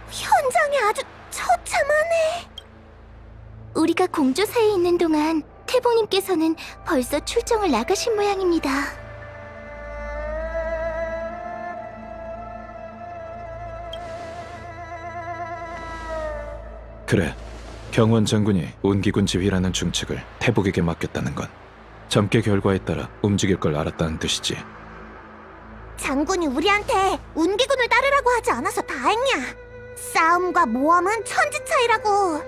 현장이 아주 처참하네. 우리가 공조사에 있는 동안 태봉님께서는 벌써 출정을 나가신 모양입니다. 그래, 경원 장군이 운기군 지휘라는 중책을 태복에게 맡겼다는 건 점괘 결과에 따라 움직일 걸 알았다는 뜻이지. 장군이 우리한테 운기군을 따르라고 하지 않아서 다행이야. 싸움과 모험은 천지 차이라고.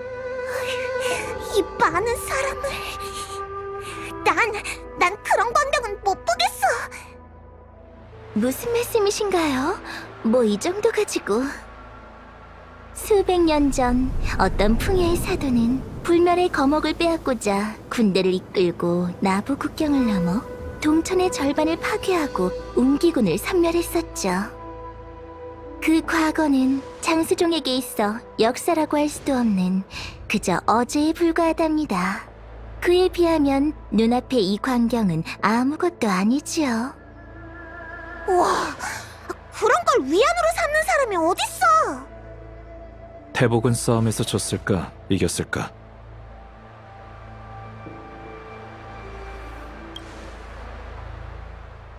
이 많은 사람을... 난 그런 광경은 못 보겠어. 무슨 말씀이신가요? 뭐 이 정도 가지고... 수백 년 전 어떤 풍야의 사도는 불멸의 거목을 빼앗고자 군대를 이끌고 나부 국경을 넘어 동천의 절반을 파괴하고 운기군을 섬멸했었죠. 그 과거는 장수종에게 있어 역사라고 할 수도 없는 그저 어제에 불과하답니다. 그에 비하면 눈앞의 이 광경은 아무것도 아니지요. 우와, 그런 걸 위안으로 삼는 사람이 어딨어? 태복은 싸움에서 졌을까, 이겼을까?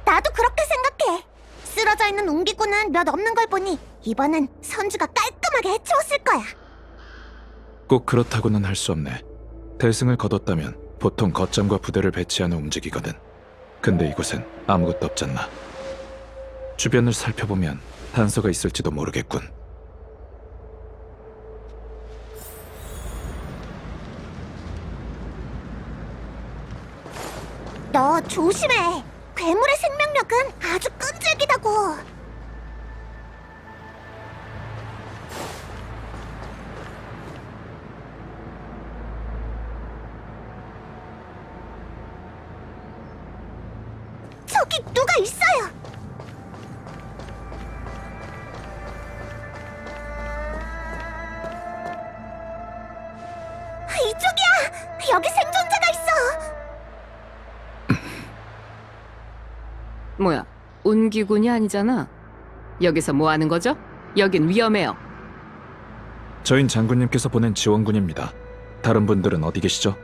나도 그렇게 생각해. 쓰러져 있는 운기군은 몇 없는 걸 보니 이번엔 선주가 깔끔하게 해치웠을 거야. 꼭 그렇다고는 할 수 없네. 대승을 거뒀다면 보통 거점과 부대를 배치하는 움직이거든. 근데 이곳엔 아무것도 없잖아. 주변을 살펴보면 단서가 있을지도 모르겠군. 너 조심해. 괴물의 생명력은 아주 끈질기다고. 저기 누가 있어요. 이쪽이야. 여기 생존자가 있어. 뭐야, 운기군이 아니잖아. 여기서 뭐 하는 거죠? 여긴 위험해요. 저흰 장군님께서 보낸 지원군입니다. 다른 분들은 어디 계시죠?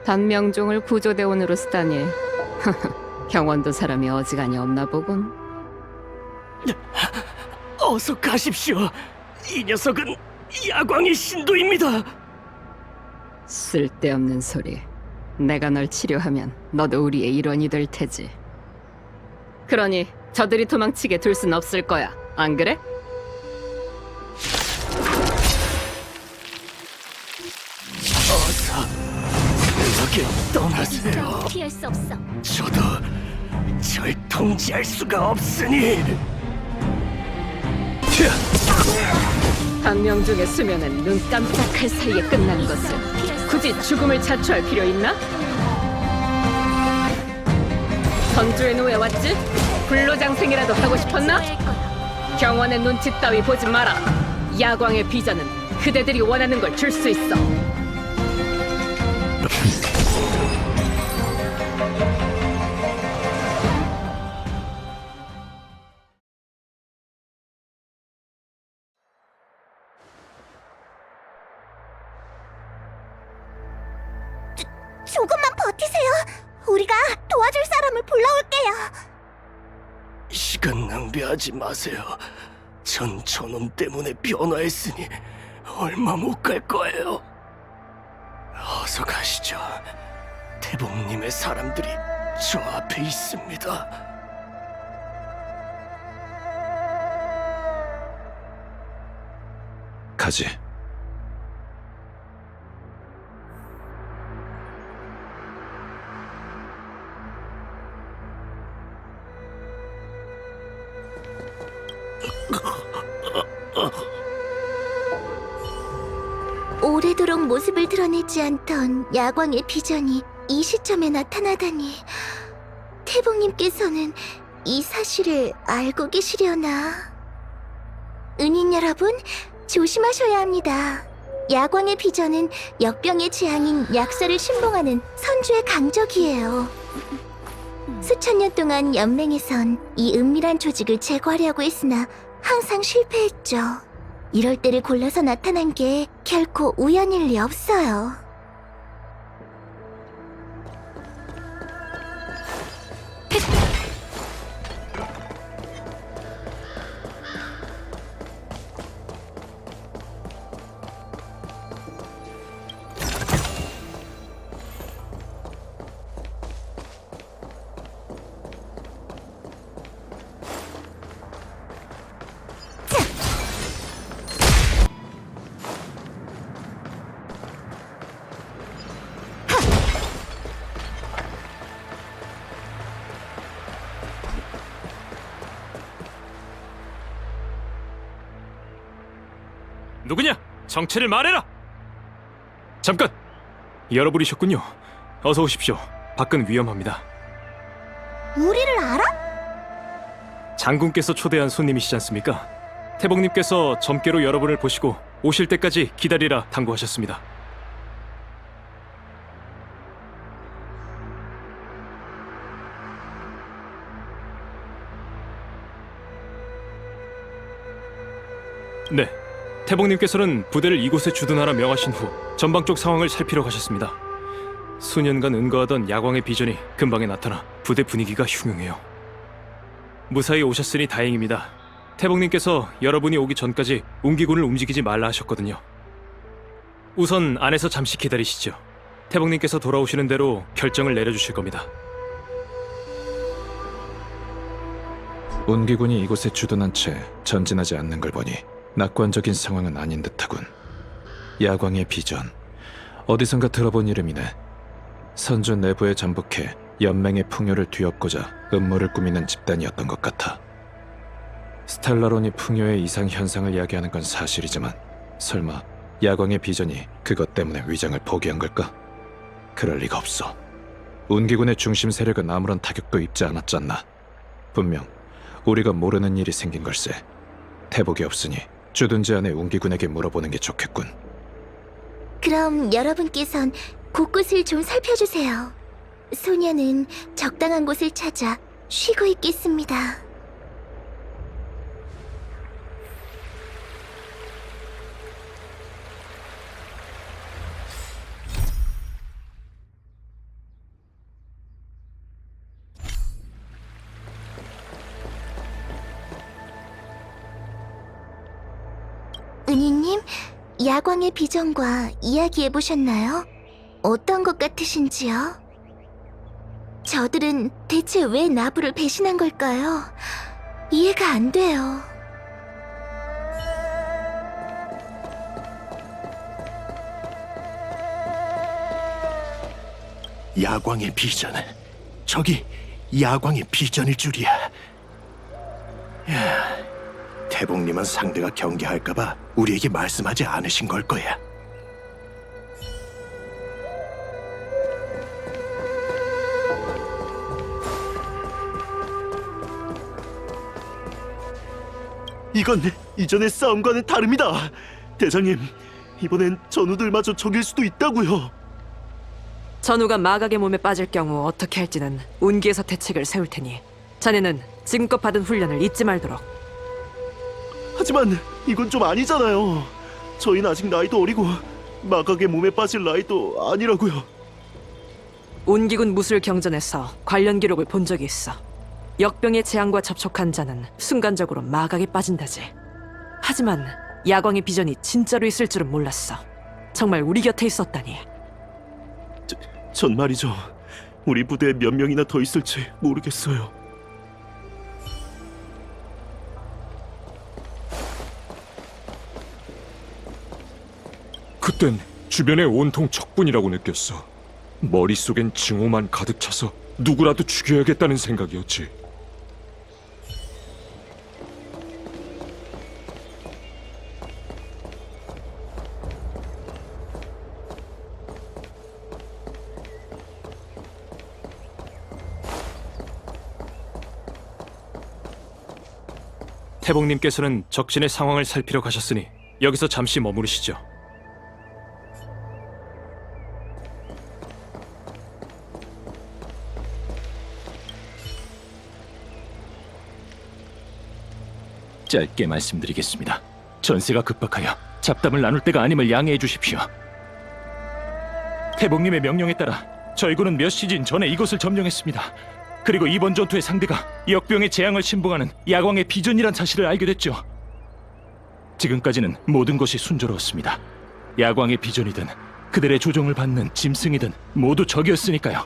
단명종을 구조대원으로 쓰다니. 경원도 사람이 어지간히 없나 보군. 어서 가십시오. 이 녀석은 야광의 신도입니다. 쓸데없는 소리. 내가 널 치료하면 너도 우리의 일원이 될 테지. 그러니 저들이 도망치게 둘 순 없을 거야. 안 그래? 어서 여길 떠나세요. 피할 수 없어. 저도 절 통제할 수가 없으니. 단명종의 수면은 눈 깜짝할 사이에 끝난 것을 굳이 죽음을 자초할 필요 있나? 선주의 노예 왔지? 불로장생이라도 하고 싶었나? 경원의 눈치 따위 보지 마라. 야광의 비전은 그대들이 원하는 걸 줄 수 있어. 조금만 버티세요. 우리가 도와줄 사람을 불러올게요. 시간 낭비하지 마세요. 전 저놈 때문에 변화했으니 얼마 못 갈 거예요. 어서 가시죠. 태봉님의 사람들이 저 앞에 있습니다. 가지. 오래도록 모습을 드러내지 않던 야광의 비전이 이 시점에 나타나다니. 태봉님께서는 이 사실을 알고 계시려나? 은인 여러분, 조심하셔야 합니다. 야광의 비전은 역병의 재앙인 약사를 신봉하는 선주의 강적이에요. 수천 년 동안 연맹에선 이 은밀한 조직을 제거하려고 했으나 항상 실패했죠. 이럴 때를 골라서 나타난 게 결코 우연일 리 없어요. 누구냐? 정체를 말해라! 잠깐! 여러분이셨군요. 어서 오십시오. 밖은 위험합니다. 우리를 알아? 장군께서 초대한 손님이시지 않습니까? 태봉님께서 점괘로 여러분을 보시고 오실 때까지 기다리라 당부하셨습니다. 네, 태봉님께서는 부대를 이곳에 주둔하라 명하신 후 전방 쪽 상황을 살피러 가셨습니다. 수년간 은거하던 야광의 비전이 근방에 나타나 부대 분위기가 흉흉해요. 무사히 오셨으니 다행입니다. 태봉님께서 여러분이 오기 전까지 운기군을 움직이지 말라 하셨거든요. 우선 안에서 잠시 기다리시죠. 태봉님께서 돌아오시는 대로 결정을 내려주실 겁니다. 운기군이 이곳에 주둔한 채 전진하지 않는 걸 보니 낙관적인 상황은 아닌 듯하군. 야광의 비전, 어디선가 들어본 이름이네. 선주 내부에 잠복해 연맹의 풍요를 뒤엎고자 음모를 꾸미는 집단이었던 것 같아. 스텔라론이 풍요의 이상 현상을 이야기하는 건 사실이지만 설마 야광의 비전이 그것 때문에 위장을 포기한 걸까? 그럴 리가 없어. 운기군의 중심 세력은 아무런 타격도 입지 않았잖아. 분명 우리가 모르는 일이 생긴 걸세. 대복이 없으니 주둔지 안에 운기군에게 물어보는 게 좋겠군. 그럼 여러분께선 곳곳을 좀 살펴주세요. 소녀는 적당한 곳을 찾아 쉬고 있겠습니다. 은희님, 야광의 비전과 이야기해보셨나요? 어떤 것 같으신지요? 저들은 대체 왜 나부를 배신한 걸까요? 이해가 안 돼요. 야광의 비전. 저기 야광의 비전일 줄이야. 야, 태봉님은 상대가 경계할까봐 우리에게 말씀하지 않으신 걸 거야. 이건 이전의 싸움과는 다릅니다. 대장님, 이번엔 전우들마저 적일 수도 있다고요. 전우가 마각의 몸에 빠질 경우 어떻게 할지는 운기에서 대책을 세울 테니 자네는 지금껏 받은 훈련을 잊지 말도록. 하지만 이건 좀 아니잖아요. 저희는 아직 나이도 어리고 마각의 몸에 빠질 나이도 아니라고요. 운기군 무술 경전에서 관련 기록을 본 적이 있어. 역병의 재앙과 접촉한 자는 순간적으로 마각에 빠진다지. 하지만 야광의 비전이 진짜로 있을 줄은 몰랐어. 정말 우리 곁에 있었다니. 전 말이죠. 우리 부대에 몇 명이나 더 있을지 모르겠어요. 그땐 주변에 온통 적군이라고 느꼈어. 머릿속엔 증오만 가득 차서 누구라도 죽여야겠다는 생각이었지. 태봉님께서는 적진의 상황을 살피러 가셨으니 여기서 잠시 머무르시죠. 짧게 말씀드리겠습니다. 전세가 급박하여 잡담을 나눌 때가 아님을 양해해 주십시오. 태봉님의 명령에 따라 저희 군은 몇 시즌 전에 이곳을 점령했습니다. 그리고 이번 전투의 상대가 역병의 재앙을 신봉하는 야광의 비전이란 사실을 알게 됐죠. 지금까지는 모든 것이 순조로웠습니다. 야광의 비전이든 그들의 조종을 받는 짐승이든 모두 적이었으니까요.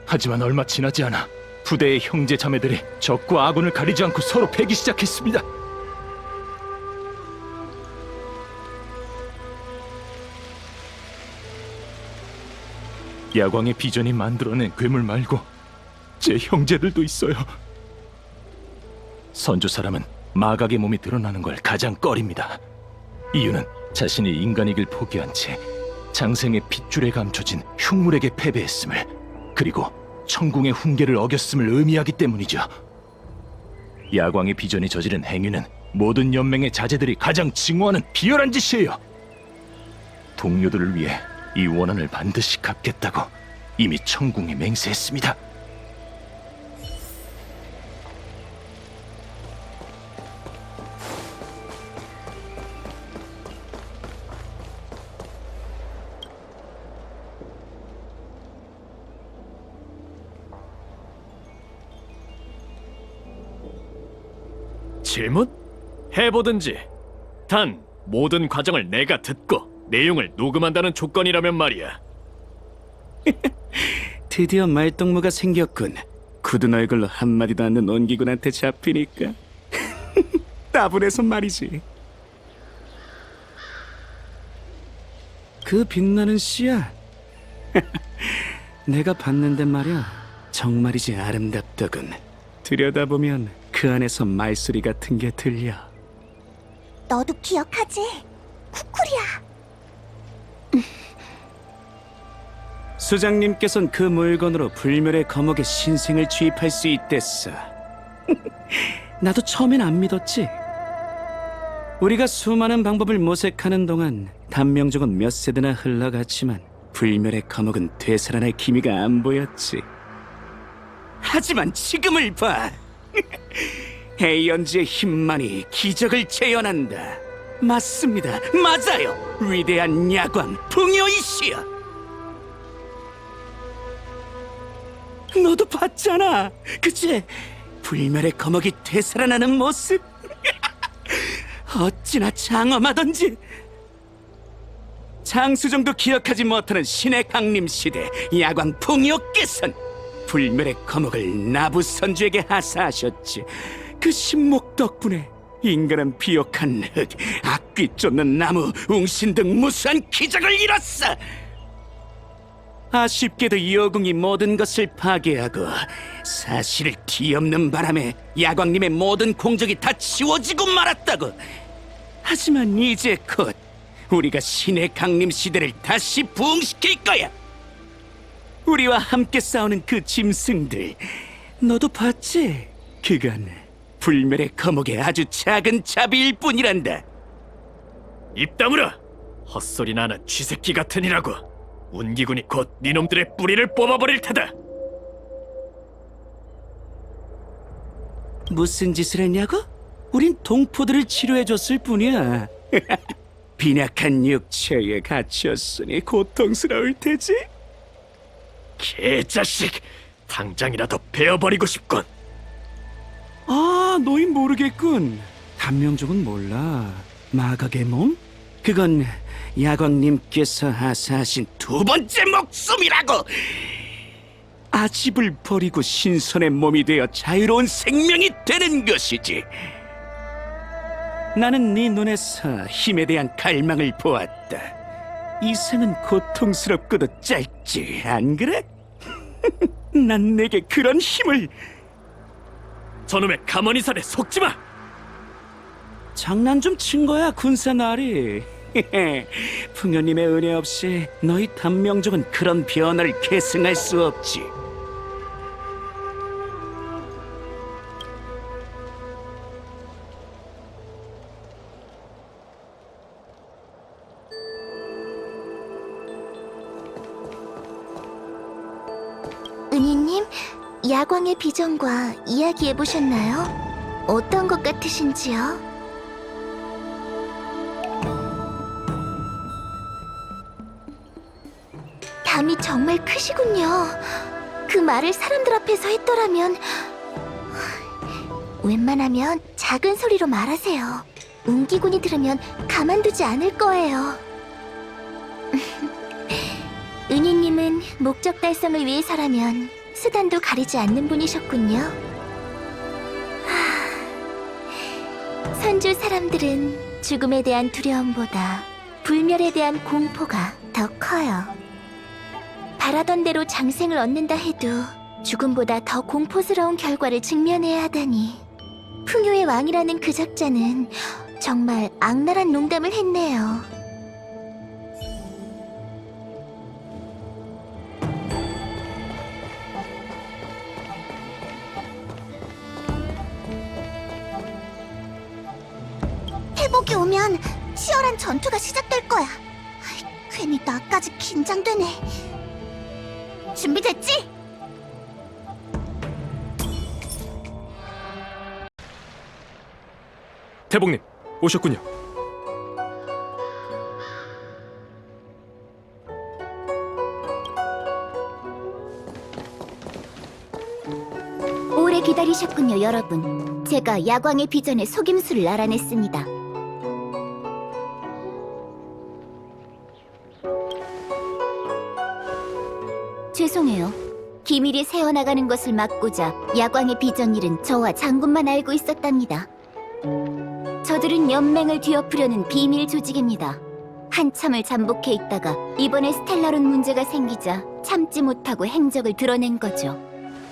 하지만 얼마 지나지 않아 부대의 형제 자매들이 적과 아군을 가리지 않고 서로 패기 시작했습니다. 야광의 비전이 만들어낸 괴물 말고 제 형제들도 있어요. 선조 사람은 마각의 몸이 드러나는 걸 가장 꺼립니다. 이유는 자신이 인간이길 포기한 채 장생의 핏줄에 감춰진 흉물에게 패배했음을, 그리고 천궁의 훈계를 어겼음을 의미하기 때문이죠. 야광의 비전이 저지른 행위는 모든 연맹의 자제들이 가장 징후하는 비열한 짓이에요. 동료들을 위해 이 원한을 반드시 갚겠다고 이미 천궁에 맹세했습니다. 질문? 해보든지. 단 모든 과정을 내가 듣고 내용을 녹음한다는 조건이라면 말이야. 드디어 말동무가 생겼군. 굳은 얼굴로 한마디도 않는 온기군한테 잡히니까 따분해서 말이지. 그 빛나는 씨야. 내가 봤는데 말이야, 정말이지 아름답더군. 들여다보면 그 안에서 말소리 같은 게 들려. 너도 기억하지? 쿠쿠리야. 수장님께선 그 물건으로 불멸의 거목의 신생을 주입할 수 있댔어. 나도 처음엔 안 믿었지. 우리가 수많은 방법을 모색하는 동안 단명족은 몇 세대나 흘러갔지만 불멸의 거목은 되살아날 기미가 안 보였지. 하지만 지금을 봐. 헤이언즈의 힘만이 기적을 재현한다. 맞습니다. 맞아요. 위대한 야광 풍요이시여. 너도 봤잖아. 그치? 불멸의 거목이 되살아나는 모습. 어찌나 장엄하던지. 장수정도 기억하지 못하는 신의 강림 시대 야광 풍요께선 불멸의 거목을 나부선주에게 하사하셨지. 그 신목 덕분에 인간은 비옥한 흙, 악귀 쫓는 나무, 웅신 등 무수한 기적을 이뤘어. 아쉽게도 여궁이 모든 것을 파괴하고 사실을 뒤엎는 바람에 야광님의 모든 공적이 다 지워지고 말았다고. 하지만 이제 곧 우리가 신의 강림 시대를 다시 부흥시킬 거야. 우리와 함께 싸우는 그 짐승들, 너도 봤지? 그건 불멸의 거목의 아주 작은 자비일 뿐이란다. 입 다물어! 헛소리나 하는 쥐새끼 같으니라고. 운기군이 곧 니놈들의 뿌리를 뽑아버릴 테다. 무슨 짓을 했냐고? 우린 동포들을 치료해줬을 뿐이야. 빈약한 육체에 갇혔으니 고통스러울 테지? 개자식! 당장이라도 베어버리고 싶군. 아, 너흰 모르겠군. 단명족은 몰라. 마각의 몸? 그건 야광님께서 하사하신 두 번째 목숨이라고! 아집을 버리고 신선의 몸이 되어 자유로운 생명이 되는 것이지. 나는 네 눈에서 힘에 대한 갈망을 보았다. 이 생은 고통스럽고도 짧지, 안 그래? 난 내게 그런 힘을... 저놈의 가머니살에 속지마! 장난 좀 친 거야, 군사나리. 풍요님의 은혜 없이 너희 단명족은 그런 변화를 계승할 수 없지. 은희님, 야광의 비전과 이야기해보셨나요? 어떤 것 같으신지요? 담이 정말 크시군요. 그 말을 사람들 앞에서 했더라면... 웬만하면 작은 소리로 말하세요. 운기군이 들으면 가만두지 않을 거예요. 은희님은 목적 달성을 위해서라면 수단도 가리지 않는 분이셨군요. 선주 사람들은 죽음에 대한 두려움보다 불멸에 대한 공포가 더 커요. 바라던 대로 장생을 얻는다 해도 죽음보다 더 공포스러운 결과를 직면해야 하다니. 풍요의 왕이라는 그 작자는 정말 악랄한 농담을 했네요. 회복이 오면 치열한 전투가 시작될 거야. 괜히 나까지 긴장되네. 준비됐지? 대복님, 오셨군요. 오래 기다리셨군요, 여러분. 제가 야광의 비전의 속임수를 알아냈습니다. 죄송해요. 기밀이 새어나가는 것을 막고자 야광의 비전 일은 저와 장군만 알고 있었답니다. 저들은 연맹을 뒤엎으려는 비밀 조직입니다. 한참을 잠복해 있다가 이번에 스텔라론 문제가 생기자 참지 못하고 행적을 드러낸 거죠.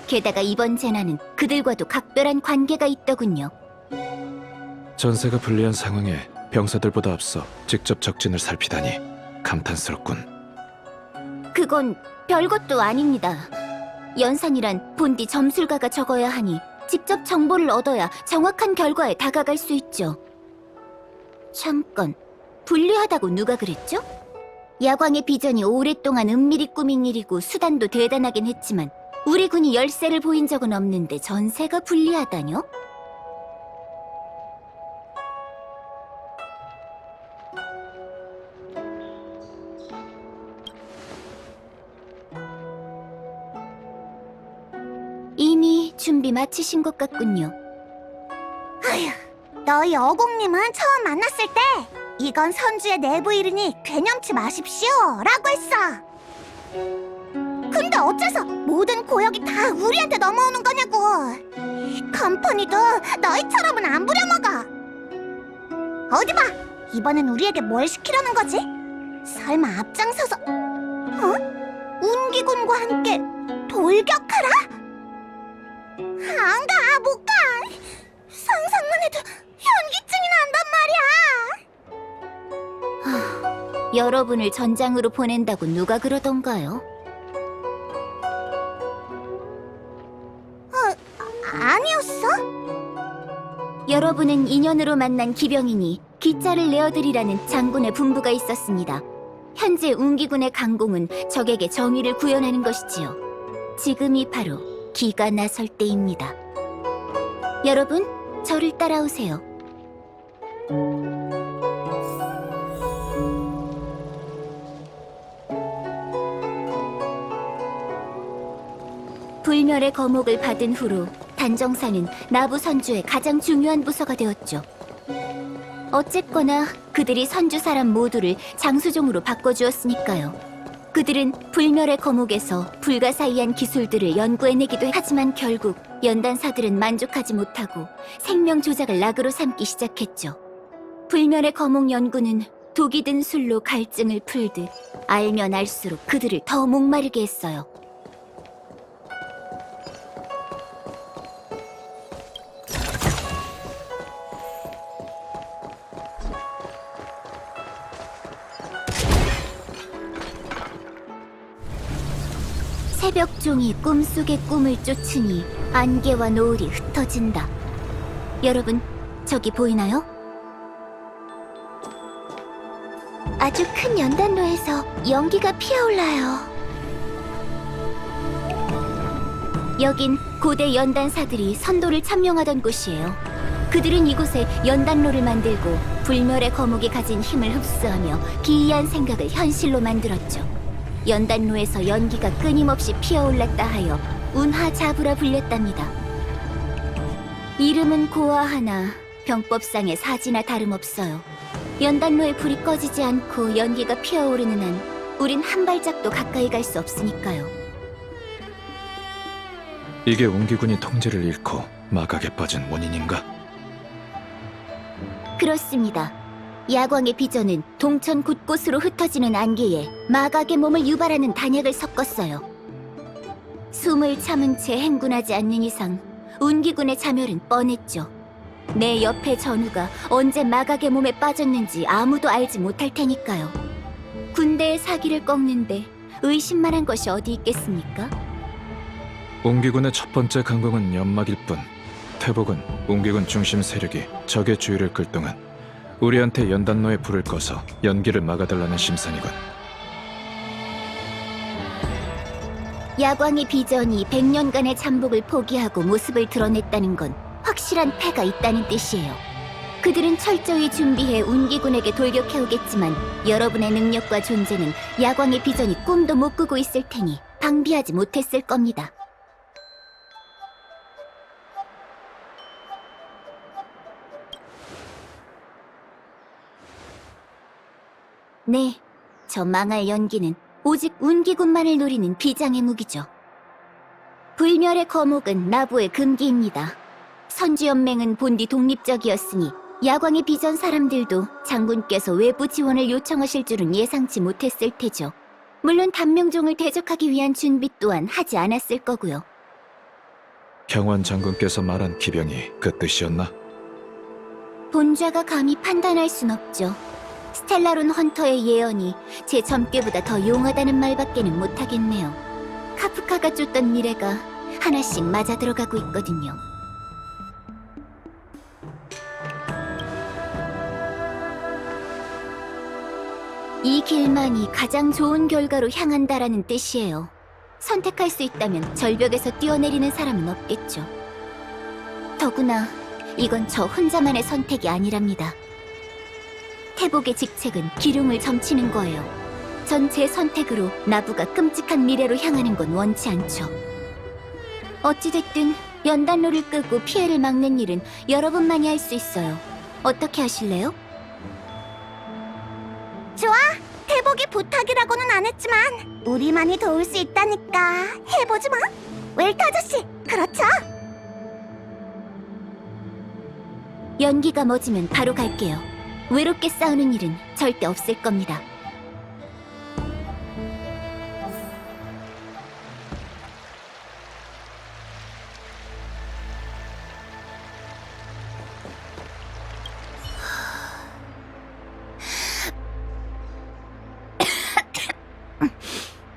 게다가 이번 재난은 그들과도 각별한 관계가 있더군요. 전세가 불리한 상황에 병사들보다 앞서 직접 적진을 살피다니 감탄스럽군. 그건 별것도 아닙니다. 연산이란 본디 점술가가 적어야 하니 직접 정보를 얻어야 정확한 결과에 다가갈 수 있죠. 잠깐, 불리하다고 누가 그랬죠? 야광의 비전이 오랫동안 은밀히 꾸민 일이고 수단도 대단하긴 했지만 우리 군이 열세를 보인 적은 없는데 전세가 불리하다뇨? 이미 준비 마치신 것 같군요. 아휴, 너희 어공님은 처음 만났을 때 이건 선주의 내부 일이니 괴념치 마십시오 라고 했어. 근데 어째서 모든 고역이 다 우리한테 넘어오는 거냐고. 컴퍼니도 너희처럼은 안 부려먹어. 어디 봐, 이번엔 우리에게 뭘 시키려는 거지? 설마 앞장서서 운기군과 함께 돌격하라? 안 가, 못 가. 상상만 해도 현기증이 난단 말이야. 여러분을 전장으로 보낸다고 누가 그러던가요? 아니었어? 여러분은 인연으로 만난 기병이니 기자를 내어드리라는 장군의 분부가 있었습니다. 현재 운기군의 강공은 적에게 정의를 구현하는 것이지요. 지금이 바로 기가 나설 때입니다. 여러분, 저를 따라오세요. 불멸의 거목을 받은 후로 단정사는 나부 선주의 가장 중요한 부서가 되었죠. 어쨌거나 그들이 선주 사람 모두를 장수종으로 바꿔주었으니까요. 그들은 불멸의 거목에서 불가사의한 기술들을 연구해내기도 하지만 결국 연단사들은 만족하지 못하고 생명 조작을 낙으로 삼기 시작했죠. 불멸의 거목 연구는 독이 든 술로 갈증을 풀듯 알면 알수록 그들을 더 목마르게 했어요. 새벽종이 꿈속의 꿈을 쫓으니 안개와 노을이 흩어진다. 여러분, 저기 보이나요? 아주 큰 연단로에서 연기가 피어올라요. 여긴 고대 연단사들이 선도를 참용하던 곳이에요. 그들은 이곳에 연단로를 만들고 불멸의 거목이 가진 힘을 흡수하며 기이한 생각을 현실로 만들었죠. 연단로에서 연기가 끊임없이 피어올랐다 하여 운하자부라 불렸답니다. 이름은 고아하나 병법상의 사지나 다름없어요. 연단로에 불이 꺼지지 않고 연기가 피어오르는 한 우린 한 발짝도 가까이 갈 수 없으니까요. 이게 옹기군이 통제를 잃고 마각에 빠진 원인인가? 그렇습니다. 야광의 비전은 동천 곳곳으로 흩어지는 안개에 마각의 몸을 유발하는 단약을 섞었어요. 숨을 참은 채 행군하지 않는 이상 운기군의 자멸은 뻔했죠. 내 옆에 전우가 언제 마각의 몸에 빠졌는지 아무도 알지 못할 테니까요. 군대의 사기를 꺾는데 의심만한 것이 어디 있겠습니까? 옹기군의 첫 번째 강공은 연막일 뿐 태복은 옹기군 중심 세력이 적의 주의를 끌 동안 우리한테 연단로에 불을 꺼서 연기를 막아달라는 심산이군. 야광의 비전이 100년간의 잠복을 포기하고 모습을 드러냈다는 건 확실한 패가 있다는 뜻이에요. 그들은 철저히 준비해 운기군에게 돌격해오겠지만 여러분의 능력과 존재는 야광의 비전이 꿈도 못 꾸고 있을 테니 방비하지 못했을 겁니다. 네, 저 망할 연기는 오직 운기군만을 노리는 비장의 무기죠. 불멸의 거목은 나부의 금기입니다. 선주연맹은 본디 독립적이었으니 야광의 비전 사람들도 장군께서 외부 지원을 요청하실 줄은 예상치 못했을 테죠. 물론 단명종을 대적하기 위한 준비 또한 하지 않았을 거고요. 경원 장군께서 말한 기병이 그 뜻이었나? 본좌가 감히 판단할 순 없죠. 스텔라론 헌터의 예언이 제 점괘보다 더 용하다는 말밖에는 못하겠네요. 카프카가 쫓던 미래가 하나씩 맞아들어가고 있거든요. 이 길만이 가장 좋은 결과로 향한다라는 뜻이에요. 선택할 수 있다면 절벽에서 뛰어내리는 사람은 없겠죠. 더구나 이건 저 혼자만의 선택이 아니랍니다. 태복의 직책은 기륭을 점치는 거예요. 전 제 선택으로 나부가 끔찍한 미래로 향하는 건 원치 않죠. 어찌됐든 연단로를 끄고 피해를 막는 일은 여러분만이 할 수 있어요. 어떻게 하실래요? 좋아! 태복이 부탁이라고는 안 했지만 우리만이 도울 수 있다니까 해보지 마! 웰트 아저씨, 그렇죠? 연기가 멎으면 바로 갈게요. 외롭게 싸우는 일은 절대 없을 겁니다.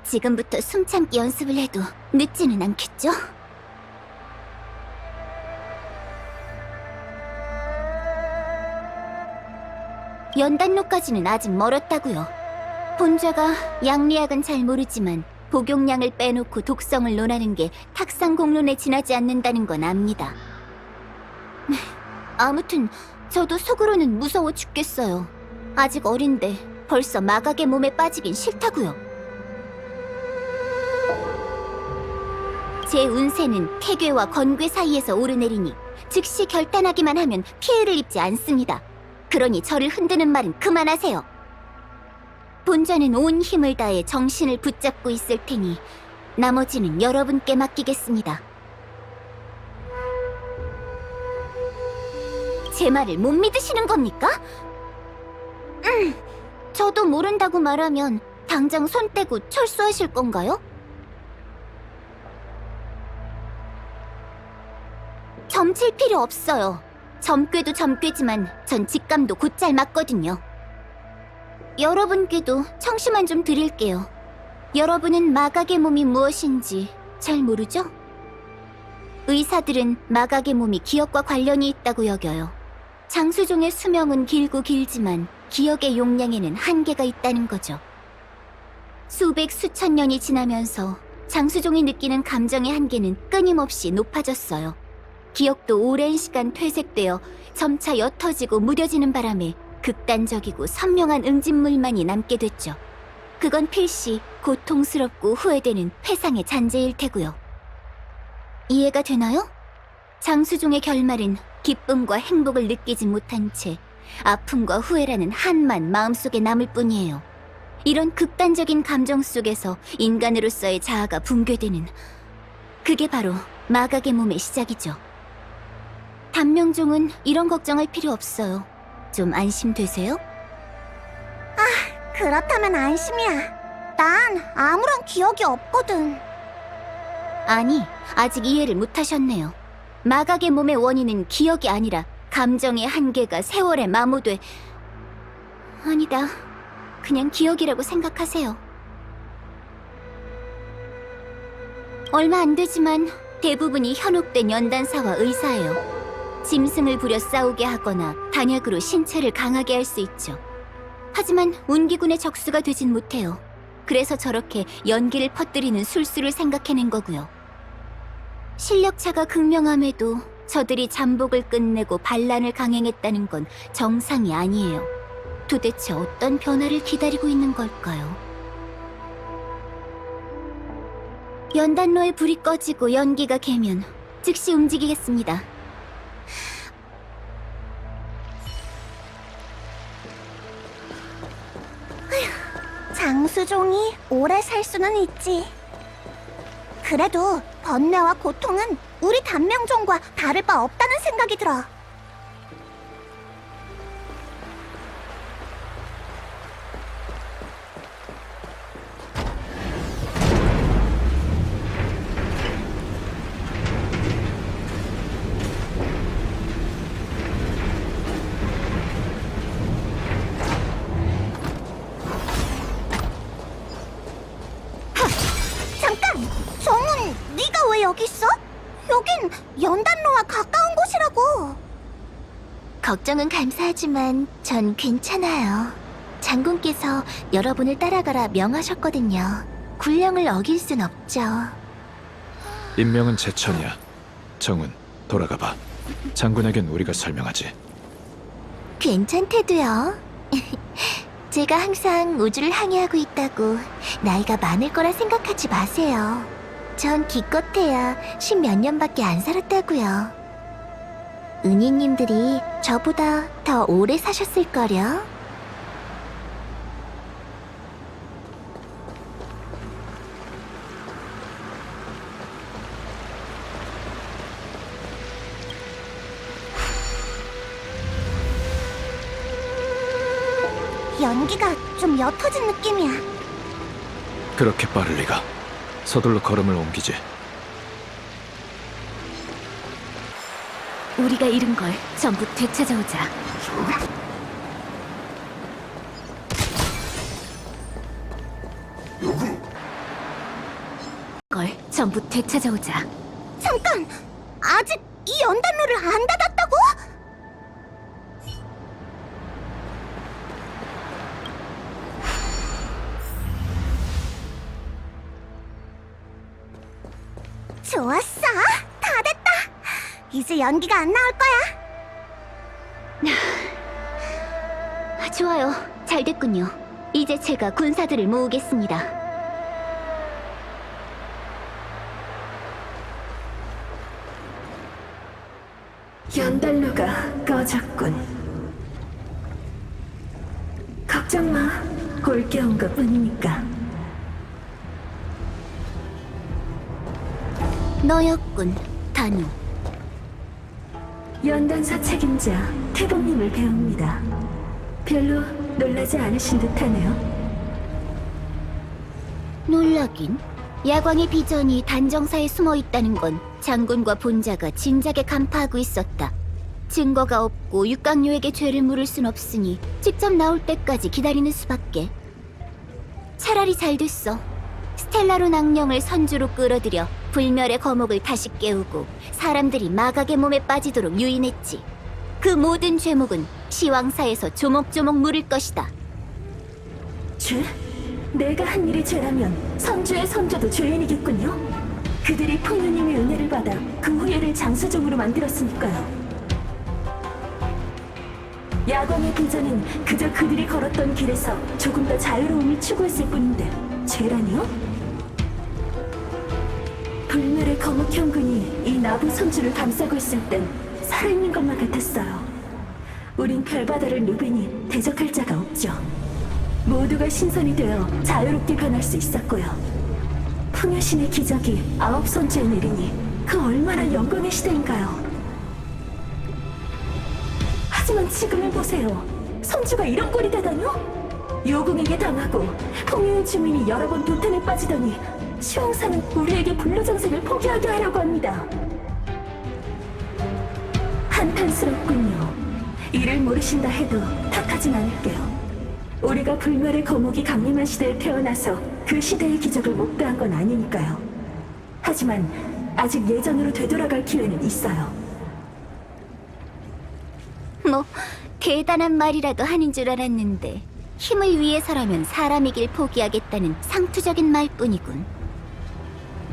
지금부터 숨참기 연습을 해도 늦지는 않겠죠? 연단로까지는 아직 멀었다고요. 본좌가 양리학은 잘 모르지만 복용량을 빼놓고 독성을 논하는 게 탁상 공론에 지나지 않는다는 건 압니다. 아무튼 저도 속으로는 무서워 죽겠어요. 아직 어린데 벌써 마각의 몸에 빠지긴 싫다고요. 제 운세는 태괴와 건괴 사이에서 오르내리니 즉시 결단하기만 하면 피해를 입지 않습니다. 그러니 저를 흔드는 말은 그만하세요. 본좌는 온 힘을 다해 정신을 붙잡고 있을 테니 나머지는 여러분께 맡기겠습니다. 제 말을 못 믿으시는 겁니까? 저도 모른다고 말하면 당장 손 떼고 철수하실 건가요? 점칠 필요 없어요. 점괘도 점괘지만 전 직감도 곧잘 맞거든요. 여러분께도 청심환 좀 드릴게요. 여러분은 마각의 몸이 무엇인지 잘 모르죠? 의사들은 마각의 몸이 기억과 관련이 있다고 여겨요. 장수종의 수명은 길고 길지만 기억의 용량에는 한계가 있다는 거죠. 수백 수천 년이 지나면서 장수종이 느끼는 감정의 한계는 끊임없이 높아졌어요. 기억도 오랜 시간 퇴색되어 점차 옅어지고 무뎌지는 바람에 극단적이고 선명한 응집물만이 남게 됐죠. 그건 필시 고통스럽고 후회되는 회상의 잔재일 테고요. 이해가 되나요? 장수종의 결말은 기쁨과 행복을 느끼지 못한 채 아픔과 후회라는 한만 마음속에 남을 뿐이에요. 이런 극단적인 감정 속에서 인간으로서의 자아가 붕괴되는, 그게 바로 마각의 몸의 시작이죠. 단명종은 이런 걱정할 필요 없어요. 좀 안심되세요? 그렇다면 안심이야. 난 아무런 기억이 없거든. 아니, 아직 이해를 못하셨네요. 마각의 몸의 원인은 기억이 아니라 감정의 한계가 세월에 마모돼. 아니다. 그냥 기억이라고 생각하세요. 얼마 안 되지만 대부분이 현혹된 연단사와 의사예요. 짐승을 부려 싸우게 하거나 단약으로 신체를 강하게 할 수 있죠. 하지만 운기군의 적수가 되진 못해요. 그래서 저렇게 연기를 퍼뜨리는 술수를 생각해낸 거고요. 실력차가 극명함에도 저들이 잠복을 끝내고 반란을 강행했다는 건 정상이 아니에요. 도대체 어떤 변화를 기다리고 있는 걸까요? 연단로의 불이 꺼지고 연기가 개면 즉시 움직이겠습니다. 장수종이 오래 살 수는 있지. 그래도 번뇌와 고통은 우리 단명종과 다를 바 없다는 생각이 들어. 정훈, 네가 왜 여기 있어? 여긴 연단로와 가까운 곳이라고. 걱정은 감사하지만 전 괜찮아요. 장군께서 여러분을 따라가라 명하셨거든요. 군령을 어길 순 없죠. 임명은 제천이야. 정훈, 돌아가봐. 장군에겐 우리가 설명하지. 괜찮대도요. 제가 항상 우주를 항해하고 있다고 나이가 많을 거라 생각하지 마세요. 전 기껏해야 10몇 년밖에 안 살았다고요. 은희님들이 저보다 더 오래 사셨을걸요? 연기가 좀 옅어진 느낌이야. 그렇게 빠를 리가. 서둘러 걸음을 옮기지. 우리가 잃은 걸 전부 되찾아오자. 걸 전부 되찾아오자. 잠깐! 아직 이 연단로를 안 닫았다고? 좋았어! 다 됐다! 이제 연기가 안 나올 거야! 좋아요. 잘 됐군요. 이제 제가 군사들을 모으겠습니다. 연단로가 꺼졌군. 걱정 마. 골게 온 것뿐이니까. 너였군, 단우. 연단사 책임자 태봉님을 배웁니다. 별로 놀라지 않으신 듯하네요. 놀라긴? 야광의 비전이 단정사에 숨어있다는 건 장군과 본자가 진작에 간파하고 있었다. 증거가 없고 육강료에게 죄를 물을 순 없으니 직접 나올 때까지 기다리는 수밖에. 차라리 잘 됐어. 스텔라론 악령을 선주로 끌어들여 불멸의 거목을 다시 깨우고 사람들이 마각의 몸에 빠지도록 유인했지. 그 모든 죄목은 시왕사에서 조목조목 물을 것이다. 죄? 내가 한 일이 죄라면 선주의 선조도 죄인이겠군요. 그들이 풍류님의 은혜를 받아 그 후예를 장수종으로 만들었으니까요. 야광의 비전은 그저 그들이 걸었던 길에서 조금 더 자유로움을 추구했을 뿐인데 죄라니요? 불멸의 거목 현근이 이 나부 선주를 감싸고 있을 땐 살아있는 것만 같았어요. 우린 별바다를 누비니 대적할 자가 없죠. 모두가 신선이 되어 자유롭게 변할 수 있었고요. 풍요신의 기적이 9선주에 내리니 그 얼마나 영광의 시대인가요. 하지만 지금을 보세요. 선주가 이런 꼴이 되다뇨? 요궁에게 당하고 풍요인 주민이 여러 번 도탄에 빠지더니 시황사는 우리에게 불로정생을 포기하게 하려고 합니다. 한탄스럽군요. 이를 모르신다 해도 탓하진 않을게요. 우리가 불멸의 거목이 강림한 시대에 태어나서 그 시대의 기적을 목도한 건 아니니까요. 하지만 아직 예전으로 되돌아갈 기회는 있어요. 뭐 대단한 말이라도 하는 줄 알았는데 힘을 위해서라면 사람이길 포기하겠다는 상투적인 말뿐이군.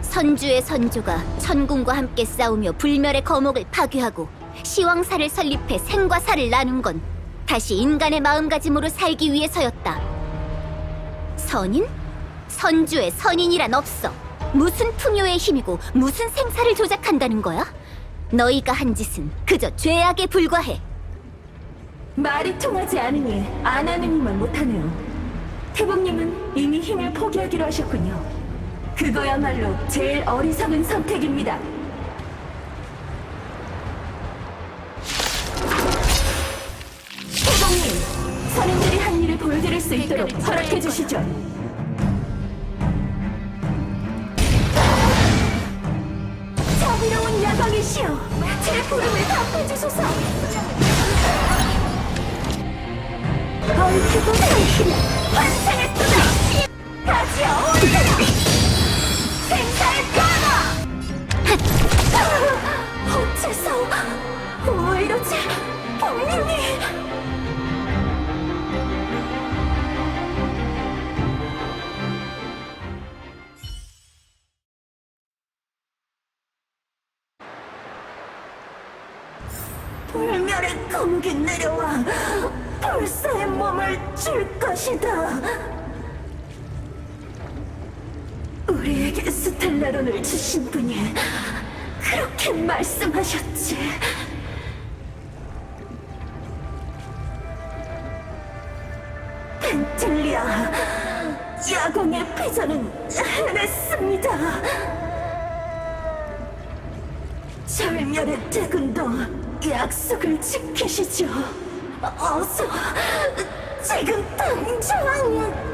선주의 선조가 천군과 함께 싸우며 불멸의 거목을 파괴하고 시왕사를 설립해 생과 사를 나눈 건 다시 인간의 마음가짐으로 살기 위해서였다. 선인? 선주의 선인이란 없어. 무슨 풍요의 힘이고 무슨 생사를 조작한다는 거야? 너희가 한 짓은 그저 죄악에 불과해. 말이 통하지 않으니 안 하는 이만 못하네요. 태복님은 이미 힘을 포기하기로 하셨군요. 그거야말로 제일 어리석은 선택입니다. 태복님, 선인들이 한 일을 보여드릴 수 있도록 허락해 주시죠. 자비로운 야광이시여, 제 부름을 답해주소서. 얽히고 살기를 환생했구나. 가지어 온다라. 생사의 변화. 어째서 왜 이러지? 본인이 불멸의 검기 내려와 불사의 몸을 줄 것이다. 우리에게 스텔라론을 주신 분이 그렇게 말씀하셨지. 펜틀리아, 야광의 비전은 해냈습니다. 절멸의 대군도 약속을 지키시죠. 어서, 지금 당장.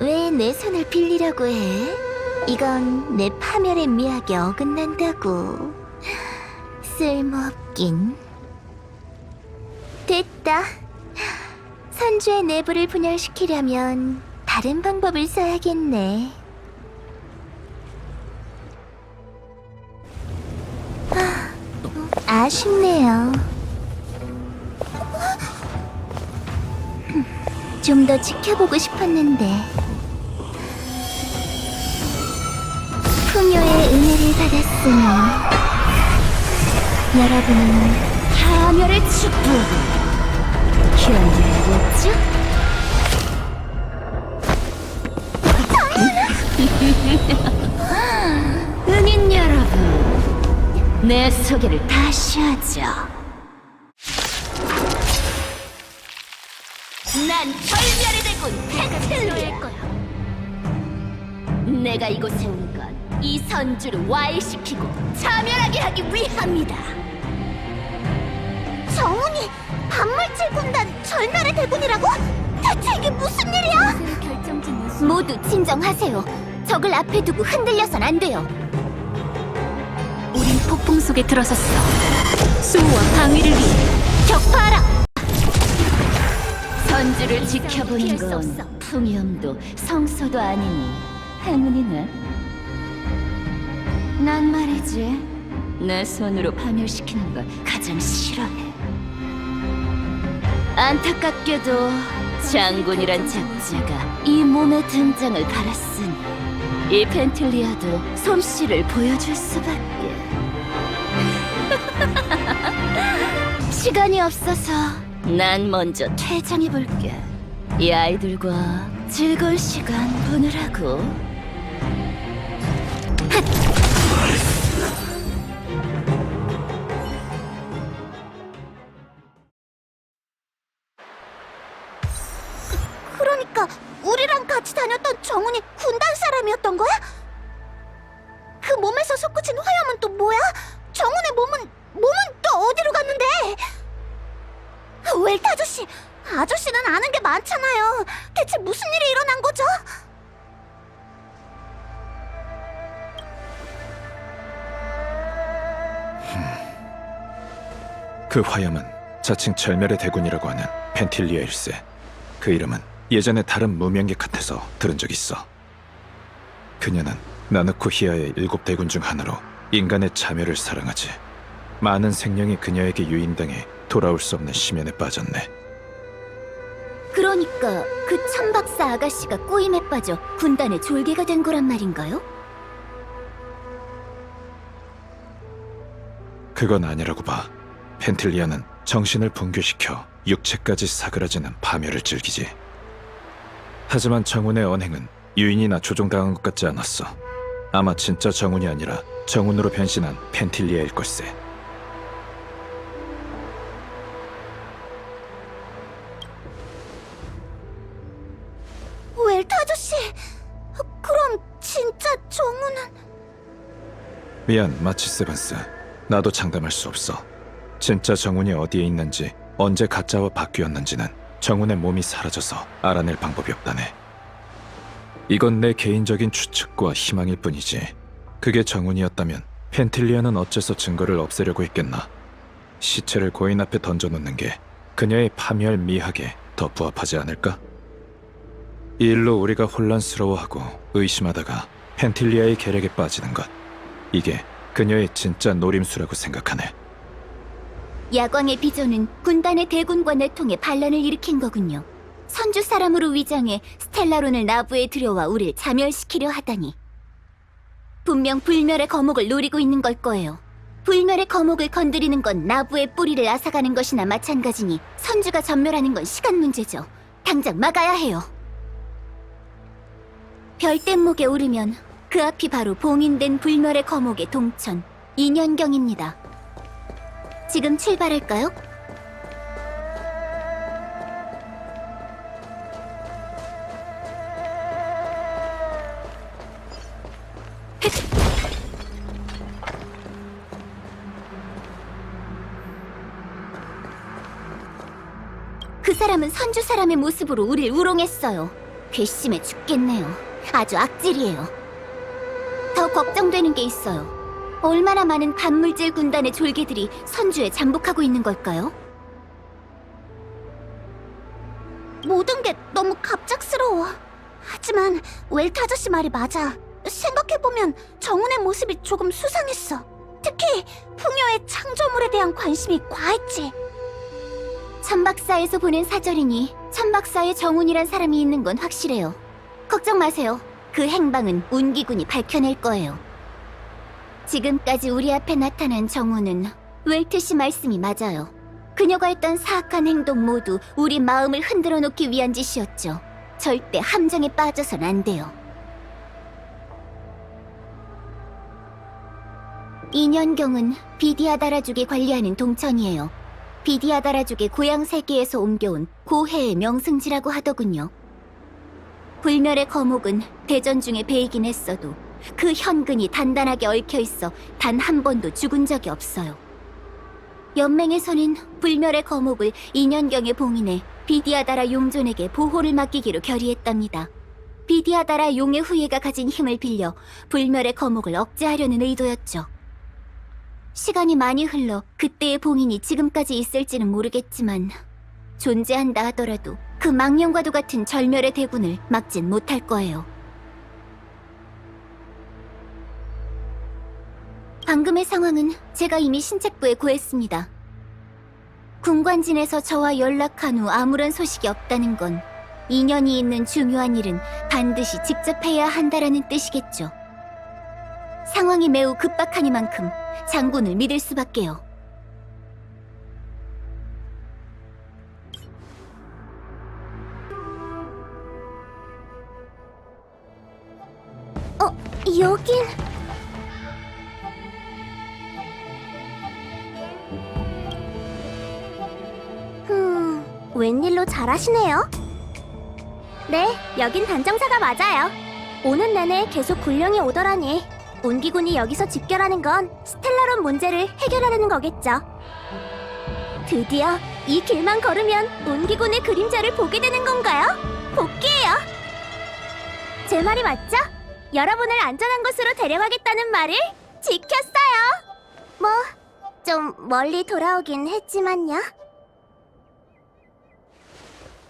왜 내 손을 빌리려고 해? 이건 내 파멸의 미학에 어긋난다고. 쓸모없긴. 됐다. 선주의 내부를 분열시키려면 다른 방법을 써야겠네. 아쉽네요. 좀 더 지켜보고 싶었는데. 풍요의 은혜를 받았으니 여러분은 파멸의 축복을 견뎌야겠죠? 은인 여러분, 내 소개를 다시 하죠. 난 절멸의 대군 펜틀리아일 거야. 내가 이곳에 온 건 이 선주를 와해시키고 자멸하게 하기 위함이다. 정훈이 반물질 군단 절멸의 대군이라고? 대체 이게 무슨 일이야? 모두 진정하세요. 적을 앞에 두고 흔들려선 안 돼요. 우린 폭풍 속에 들어섰어. 수호와 방위를 위해 격파하라. 선주를 지켜보는 건 풍염도 성소도 아니니 행운이네. 난 말이지, 내 손으로 파멸시키는 걸 가장 싫어해. 안타깝게도 장군이란 작자가 이 몸의 등장을 바랐으니 이 펜틀리아도 솜씨를 보여줄 수밖에. 시간이 없어서 난 먼저 퇴장해볼게. 이 아이들과 즐거운 시간 보내라고. 그러니까 우리랑 같이 다녔던 정훈이 군단 사람이었던 거야? 그 몸에서 솟구친 화염은 또 뭐야? 정훈의 몸은 또 어디로 갔는데? 웰트 아저씨는 아는 게 많잖아요. 대체 무슨 일이 일어난 거죠? 그 화염은 자칭 절멸의 대군이라고 하는 펜틸리아일세. 그 이름은 예전에 다른 무명객한테서 들은 적 있어. 그녀는 나누쿠히아의 7대군 중 하나로 인간의 자멸을 사랑하지. 많은 생명이 그녀에게 유인당해 돌아올 수 없는 심연에 빠졌네. 그러니까 그 천박사 아가씨가 꼬임에 빠져 군단의 졸개가 된 거란 말인가요? 그건 아니라고 봐. 펜틸리아는 정신을 붕괴시켜 육체까지 사그라지는 파멸을 즐기지. 하지만 정훈의 언행은 유인이나 조종당한 것 같지 않았어. 아마 진짜 정훈이 아니라 정훈으로 변신한 펜틸리아일 걸세. 웰트 아저씨, 그럼 진짜 정훈은... 미안, 마치 세븐스. 나도 장담할 수 없어. 진짜 정훈이 어디에 있는지, 언제 가짜와 바뀌었는지는 정훈의 몸이 사라져서 알아낼 방법이 없다네. 이건 내 개인적인 추측과 희망일 뿐이지. 그게 정훈이었다면 펜틸리아는 어째서 증거를 없애려고 했겠나. 시체를 고인 앞에 던져놓는 게 그녀의 파멸 미학에 더 부합하지 않을까? 이 일로 우리가 혼란스러워하고 의심하다가 펜틸리아의 계략에 빠지는 것, 이게 그녀의 진짜 노림수라고 생각하네. 야광의 비전은 군단의 대군과 내통에 반란을 일으킨 거군요. 선주 사람으로 위장해 스텔라론을 나부에 들여와 우리를 자멸시키려 하다니. 분명 불멸의 거목을 노리고 있는 걸 거예요. 불멸의 거목을 건드리는 건 나부의 뿌리를 앗아가는 것이나 마찬가지니 선주가 전멸하는 건 시간 문제죠. 당장 막아야 해요. 별대목에 오르면 그 앞이 바로 봉인된 불멸의 거목의 동천, 인연경입니다. 지금 출발할까요? 그 사람은 선주 사람의 모습으로 우릴 우롱했어요. 괘씸해 죽겠네요. 아주 악질이에요. 더 걱정되는 게 있어요. 얼마나 많은 반물질 군단의 졸개들이 선주에 잠복하고 있는 걸까요? 모든 게 너무 갑작스러워. 하지만 웰트 아저씨 말이 맞아. 생각해보면 정훈의 모습이 조금 수상했어. 특히 풍요의 창조물에 대한 관심이 과했지. 천박사에서 보낸 사절이니 천박사에 정훈이란 사람이 있는 건 확실해요. 걱정 마세요. 그 행방은 운기군이 밝혀낼 거예요. 지금까지 우리 앞에 나타난 정훈은 웰트 씨 말씀이 맞아요. 그녀가 했던 사악한 행동 모두 우리 마음을 흔들어 놓기 위한 짓이었죠. 절대 함정에 빠져선 안 돼요. 인연경은 비디아다라족이 관리하는 동천이에요. 비디아다라족의 고향 세계에서 옮겨온 고해의 명승지라고 하더군요. 불멸의 거목은 대전 중에 베이긴 했어도 그 현근이 단단하게 얽혀있어 단 한 번도 죽은 적이 없어요. 연맹에서는 불멸의 거목을 인연경에 봉인해 비디아다라 용존에게 보호를 맡기기로 결의했답니다. 비디아다라 용의 후예가 가진 힘을 빌려 불멸의 거목을 억제하려는 의도였죠. 시간이 많이 흘러 그때의 봉인이 지금까지 있을지는 모르겠지만 존재한다 하더라도 그 망령과도 같은 절멸의 대군을 막진 못할 거예요. 방금의 상황은 제가 이미 신책부에 고했습니다. 군관진에서 저와 연락한 후 아무런 소식이 없다는 건 인연이 있는 중요한 일은 반드시 직접 해야 한다라는 뜻이겠죠. 상황이 매우 급박하니만큼 장군을 믿을 수밖에요. 여긴... 웬일로 잘하시네요. 네, 여긴 단정사가 맞아요. 오는 내내 계속 군령이 오더라니 온기군이 여기서 집결하는 건 스텔라론 문제를 해결하려는 거겠죠. 드디어 이 길만 걸으면 온기군의 그림자를 보게 되는 건가요? 복귀해요. 제 말이 맞죠? 여러분을 안전한 곳으로 데려가겠다는 말을 지켰어요. 뭐, 좀 멀리 돌아오긴 했지만요.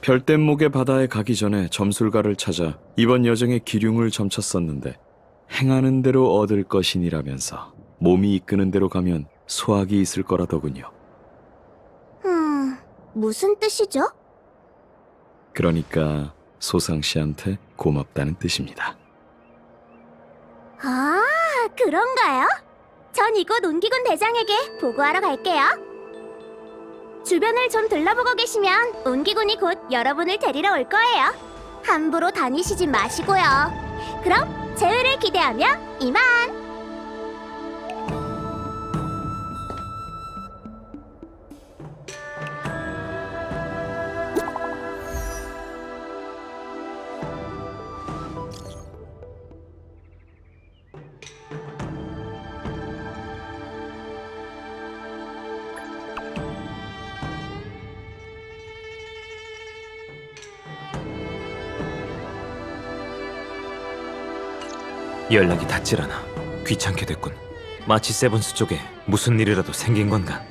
별뗏목의 바다에 가기 전에 점술가를 찾아 이번 여정의 기륭을 점쳤었는데 행하는 대로 얻을 것이니라면서 몸이 이끄는 대로 가면 수확이 있을 거라더군요. 무슨 뜻이죠? 그러니까 소상씨한테 고맙다는 뜻입니다. 아, 그런가요? 전 이곳 온기군 대장에게 보고하러 갈게요. 주변을 좀 둘러보고 계시면 온기군이 곧 여러분을 데리러 올 거예요. 함부로 다니시지 마시고요. 그럼 제의를 기대하며 이만! 연락이 닿질 않아. 귀찮게 됐군. 마치 세븐스 쪽에 무슨 일이라도 생긴 건가?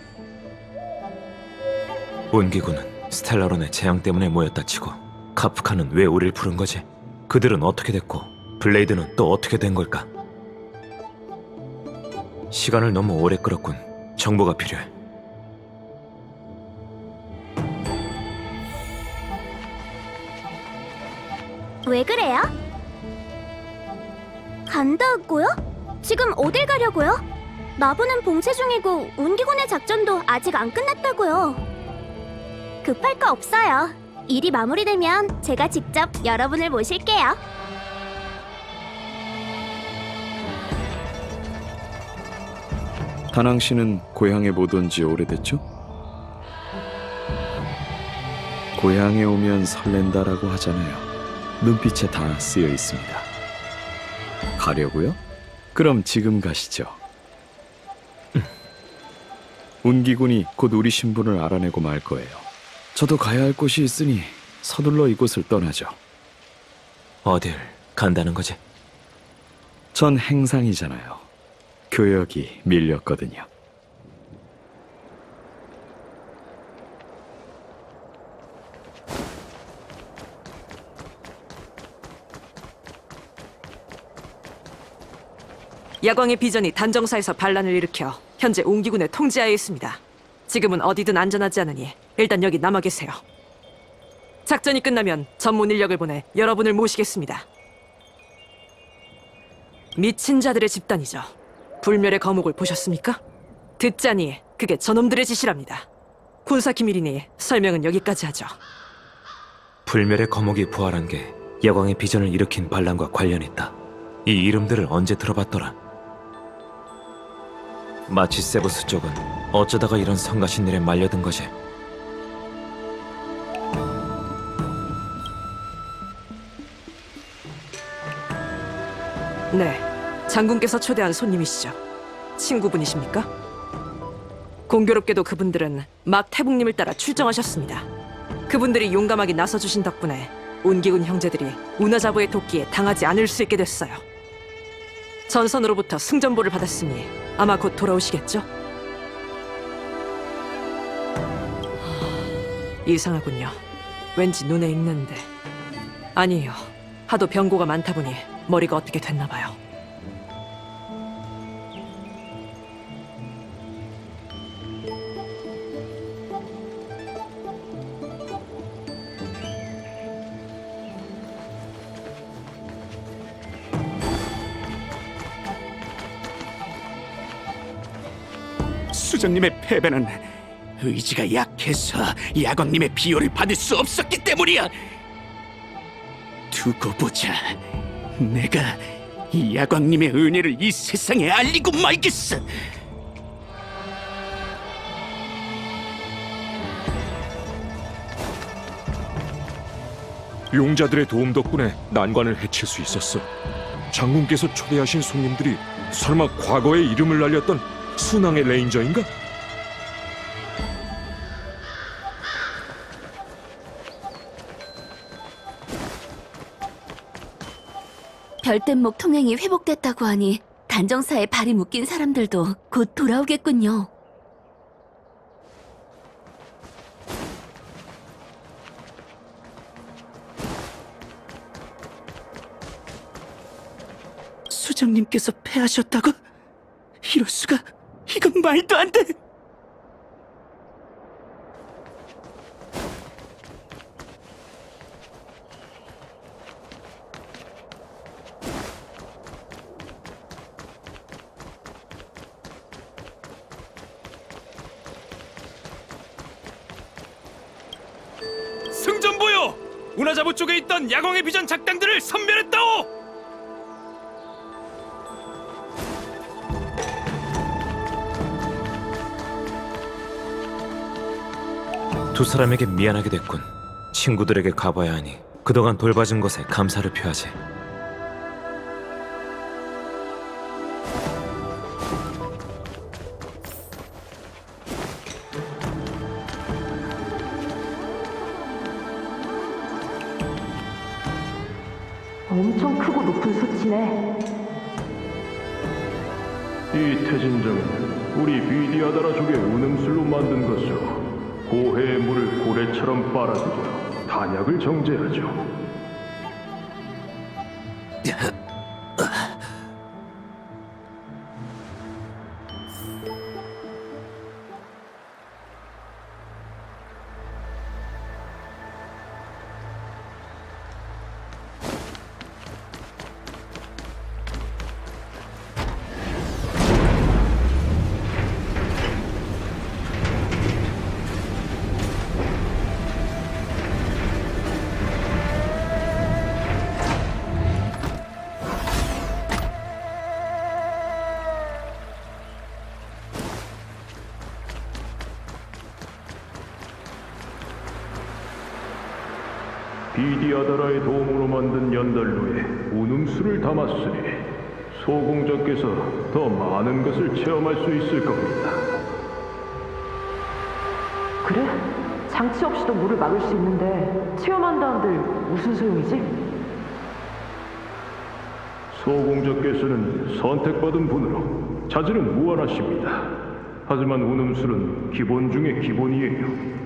온기군은 스텔라론의 재앙 때문에 모였다 치고 카프카는 왜 우릴 부른 거지? 그들은 어떻게 됐고 블레이드는 또 어떻게 된 걸까? 시간을 너무 오래 끌었군. 정보가 필요해. 왜 그래요? 간다고요? 지금 어딜 가려고요? 나부는 봉쇄 중이고 온기군의 작전도 아직 안 끝났다고요. 급할 거 없어요. 일이 마무리되면 제가 직접 여러분을 모실게요. 다낭 씨는 고향에 못 온 지 오래됐죠? 고향에 오면 설렌다라고 하잖아요. 눈빛에 다 쓰여 있습니다. 가려고요? 그럼 지금 가시죠. 운기군이 곧 우리 신분을 알아내고 말 거예요. 저도 가야 할 곳이 있으니 서둘러 이곳을 떠나죠. 어딜 간다는 거지? 전 행상이잖아요. 교역이 밀렸거든요. 야광의 비전이 단정사에서 반란을 일으켜 현재 온기군의 통제하에 있습니다. 지금은 어디든 안전하지 않으니 일단 여기 남아 계세요. 작전이 끝나면 전문 인력을 보내 여러분을 모시겠습니다. 미친 자들의 집단이죠. 불멸의 거목을 보셨습니까? 듣자니 그게 저놈들의 짓이랍니다. 군사 기밀이니 설명은 여기까지 하죠. 불멸의 거목이 부활한 게 야광의 비전을 일으킨 반란과 관련있다. 이 이름들을 언제 들어봤더라? 마치 세부스 쪽은 어쩌다가 이런 성가신 일에 말려든 거지. 네, 장군께서 초대한 손님이시죠. 친구분이십니까? 공교롭게도 그분들은 막 태북님을 따라 출정하셨습니다. 그분들이 용감하게 나서주신 덕분에 온기군 형제들이 우나자부의 도끼에 당하지 않을 수 있게 됐어요. 전선으로부터 승전보를 받았으니 아마 곧 돌아오시겠죠? 이상하군요. 왠지 눈에 익는데. 아니에요. 하도 병고가 많다 보니 머리가 어떻게 됐나 봐요. 수장님의 패배는 의지가 약해서 야광님의 비호를 받을 수 없었기 때문이야. 두고 보자. 내가 이 야광님의 은혜를 이 세상에 알리고 말겠어. 용자들의 도움 덕분에 난관을 해칠 수 있었어. 장군께서 초대하신 손님들이 설마 과거의 이름을 날렸던 순항의 레인저인가? 별댐목 통행이 회복됐다고 하니 단정사에 발이 묶인 사람들도 곧 돌아오겠군요. 수장님께서 패하셨다고? 이럴 수가? 이건 말도 안 돼! 승전보여! 운하자부 쪽에 있던 야광의 비전 작당들을 섬멸했다오! 두 사람에게 미안하게 됐군. 친구들에게 가봐야 하니 그동안 돌봐준 것에 감사를 표하지. 엄청 크고 높은 숲이네. 이 태진정은 우리 비디아다라 족의 운음술로 만든 것으로 고해의 물을 고래처럼 빨아들여 단약을 정제하죠. 비디아다라의 도움으로 만든 연달로에 운음술을 담았으니 소공자께서 더 많은 것을 체험할 수 있을 겁니다. 그래? 장치 없이도 물을 막을 수 있는데 체험한다 한들 무슨 소용이지? 소공자께서는 선택받은 분으로 자질은 무한하십니다. 하지만 운음술은 기본 중에 기본이에요.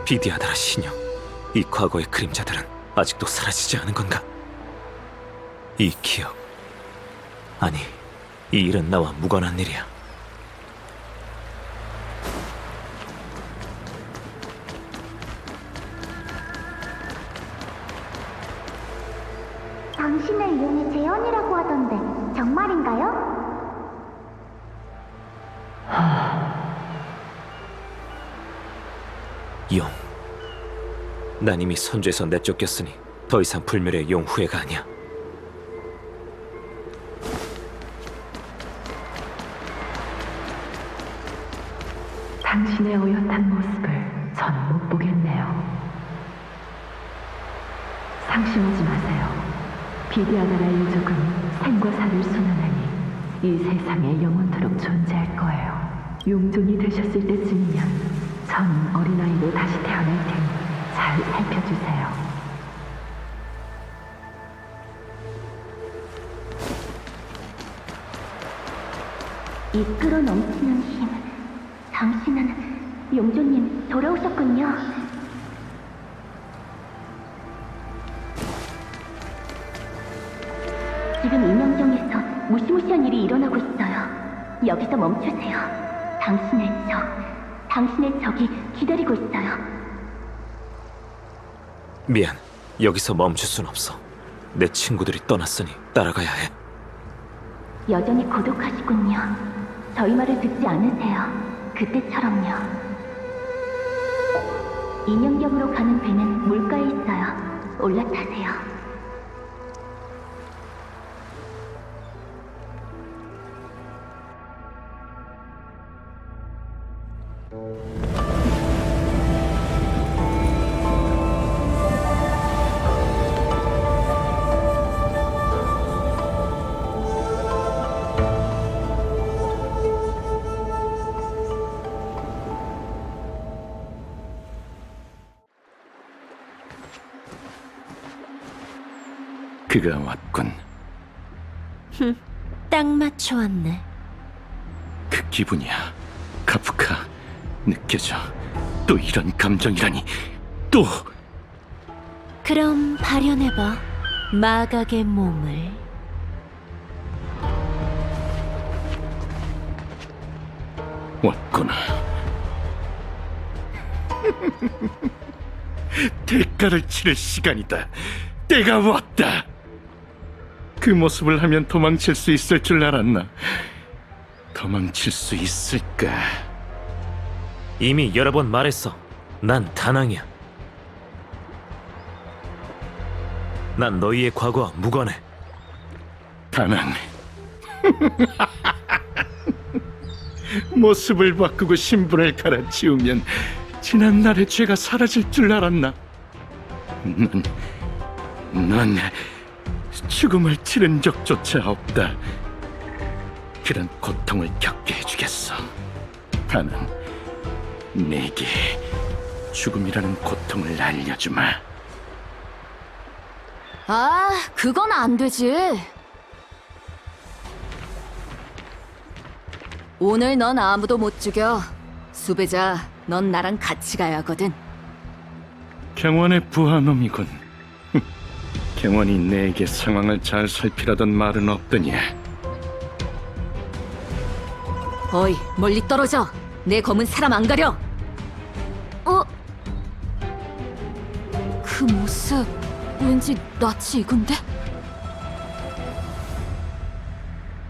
비디아다라 신여, 이 과거의 그림자들은 아직도 사라지지 않은 건가? 이 기억, 아니, 이 일은 나와 무관한 일이야. 당신을 이용해 재현이라고 하던데 정말인가요? 용, 난 이미 선주에서 내쫓겼으니 더 이상 불멸의 용 후회가 아니야. 당신의 어엿한 모습을 전 못 보겠네요. 상심하지 마세요. 비디아나라의 유족은 생과 사를 순환하니 이 세상에 영원토록 존재할 거예요. 용종이 되셨을 때쯤이면 전 어린아이로 다시 태어날 테니 잘 살펴주세요. 이끌어 넘치는 힘. 당신은 용조님 돌아오셨군요. 지금 인형정에서 무시무시한 일이 일어나고 있어요. 여기서 멈추세요. 당신의 적이 기다리고 있어요. 미안, 여기서 멈출 순 없어. 내 친구들이 떠났으니 따라가야 해. 여전히 고독하시군요. 저희 말을 듣지 않으세요. 그때처럼요. 인형역으로 가는 배는 물가에 있어요. 올라타세요. 그가 왔군. 딱 맞춰 왔네. 그 기분이야. 카프카. 느껴져. 또 이런 감정이라니. 또 그럼 발현해봐. 마각의 몸을. 왔구나. 대가를 치를 시간이다. 때가 왔다. 그 모습을 하면 도망칠 수 있을 줄 알았나? 도망칠 수 있을까? 이미 여러 번 말했어. 난 다낭이야. 난 너희의 과거와 무관해. 다낭. 모습을 바꾸고 신분을 갈아치우면 지난 날의 죄가 사라질 줄 알았나? 넌 죽음을 치른 적조차 없다. 그런 고통을 겪게 해주겠어. 다낭, 내게 죽음이라는 고통을 알려주마. 아, 그건 안 되지. 오늘 넌 아무도 못 죽여. 수배자, 넌 나랑 같이 가야 하거든. 경원의 부하놈이군. 경원이 내게 상황을 잘 살피라던 말은 없더냐? 어이, 멀리 떨어져. 내 검은 사람 안 가려. 그 모습 왠지 낯이 익은데?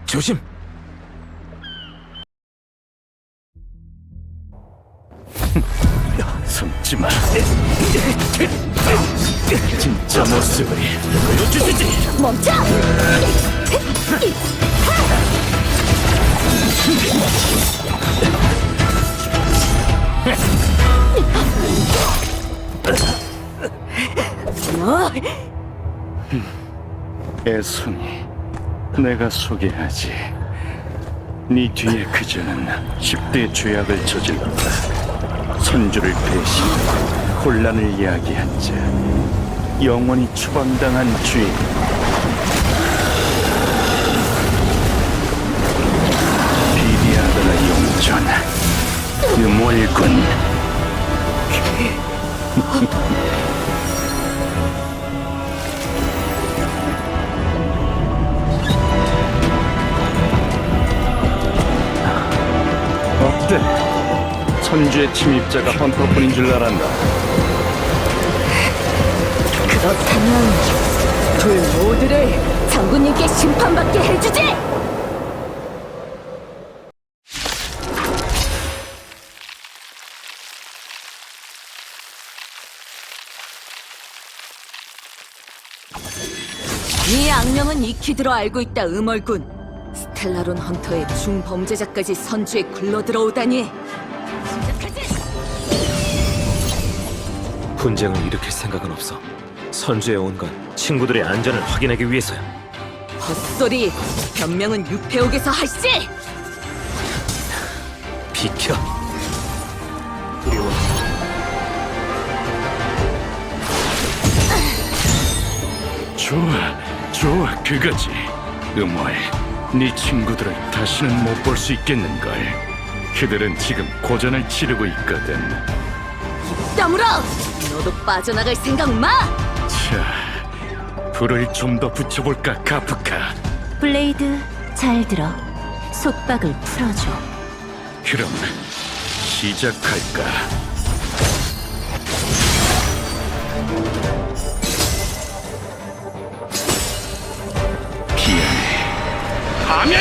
조심! 숨지 마. 진짜 모습을 보여주지. 멈춰! 애송이, 내가 소개하지. 네 뒤에 그자는 10대 죄악을 저질렀다. 선주를 배신, 혼란을 이야기한 자, 영원히 추방당한 죄인. 비리아드라 용전, 유몰군. 어때? 선주의 침입자가 헌터뿐인 줄 알았나? 그렇다면 둘 모두를 장군님께 심판받게 해주지! 이 악명은 익히 들어 알고 있다, 음얼군. 스텔라론 헌터의 중범죄자까지 선주에 굴러들어오다니. 분쟁을 일으킬 생각은 없어. 선주에 온 건 친구들의 안전을 확인하기 위해서야. 헛소리! 변명은 유폐옥에서 하시지! 비켜. 두려워. 좋아, 그거지. 음월, 네 친구들을 다시는 못 볼 수 있겠는걸. 그들은 지금 고전을 치르고 있거든. 다물어! 너도 빠져나갈 생각 마! 자, 불을 좀 더 붙여볼까, 카프카. 블레이드, 잘 들어. 속박을 풀어줘. 그럼 시작할까? 피해 하면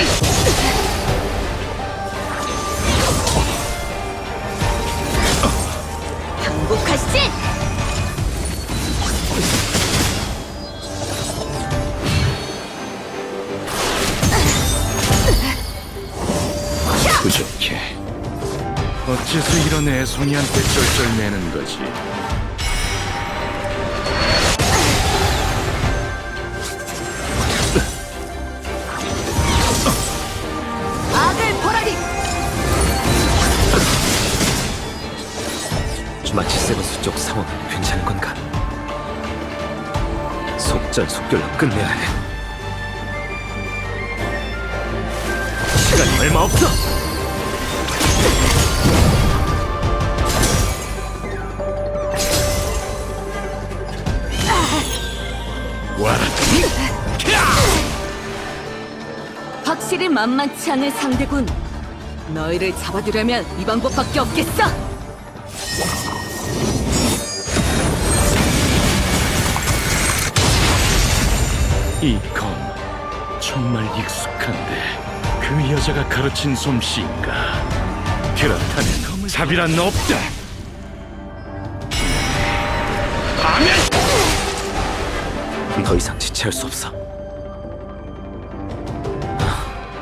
이런 애송이한테 쩔쩔매는 거지. 악을 보라리! 주마치 세버스 쪽 상황은 괜찮은 건가? 속전속결로 끝내야 해. 시간이 얼마 없어. 확실히 만만치 않은 상대군. 너희를 잡아두려면 이 방법밖에 없겠어. 이 검 정말 익숙한데 그 여자가 가르친 솜씨인가? 그렇다면 잡이란 없다. 더 이상 지체할 수 없어.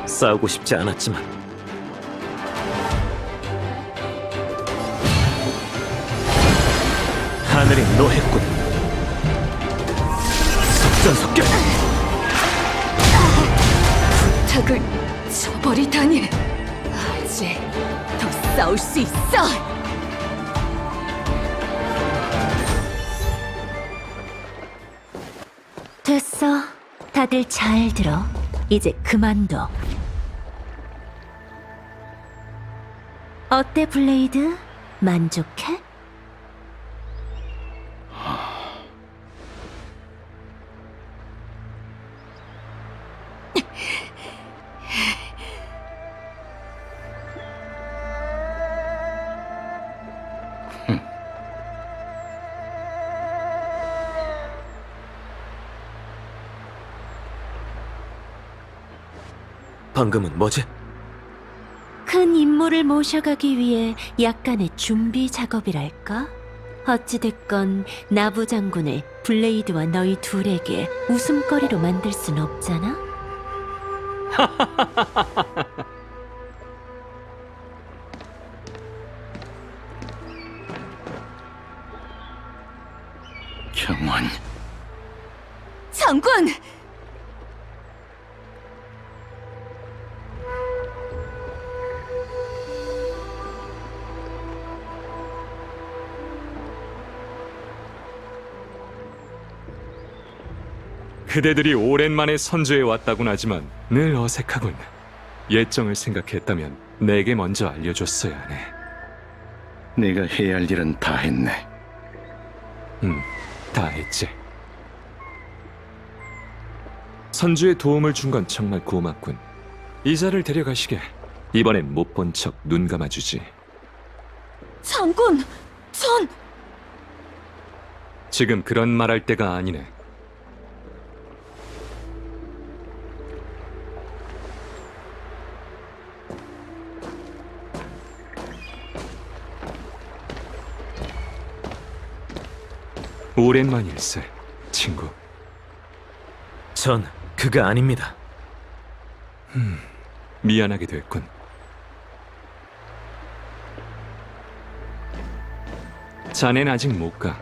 싸우고 싶지 않았지만 하늘이 노했군. 속전속결. 부탁을 저버리다니. 아직 더 싸울 수 있어. 됐어. 다들 잘 들어. 이제 그만둬. 어때, 블레이드? 만족해? 방금은 뭐지? 큰 임무를 모셔가기 위해 약간의 준비 작업이랄까? 어찌됐건 나부 장군을 블레이드와 너희 둘에게 웃음거리로 만들 순 없잖아? 경원, 장군! 그대들이 오랜만에 선조에 왔다곤 하지만 늘 어색하군. 예정을 생각했다면 내게 먼저 알려줬어야 하네. 내가 해야 할 일은 다 했네. 다 했지. 선주의 도움을 준 건 정말 고맙군. 이자를 데려가시게. 이번엔 못 본 척 눈 감아주지. 장군! 전... 지금 그런 말할 때가 아니네. 오랜만일세, 친구. 전 그가 아닙니다. 미안하게 됐군. 자넨 아직 못 가.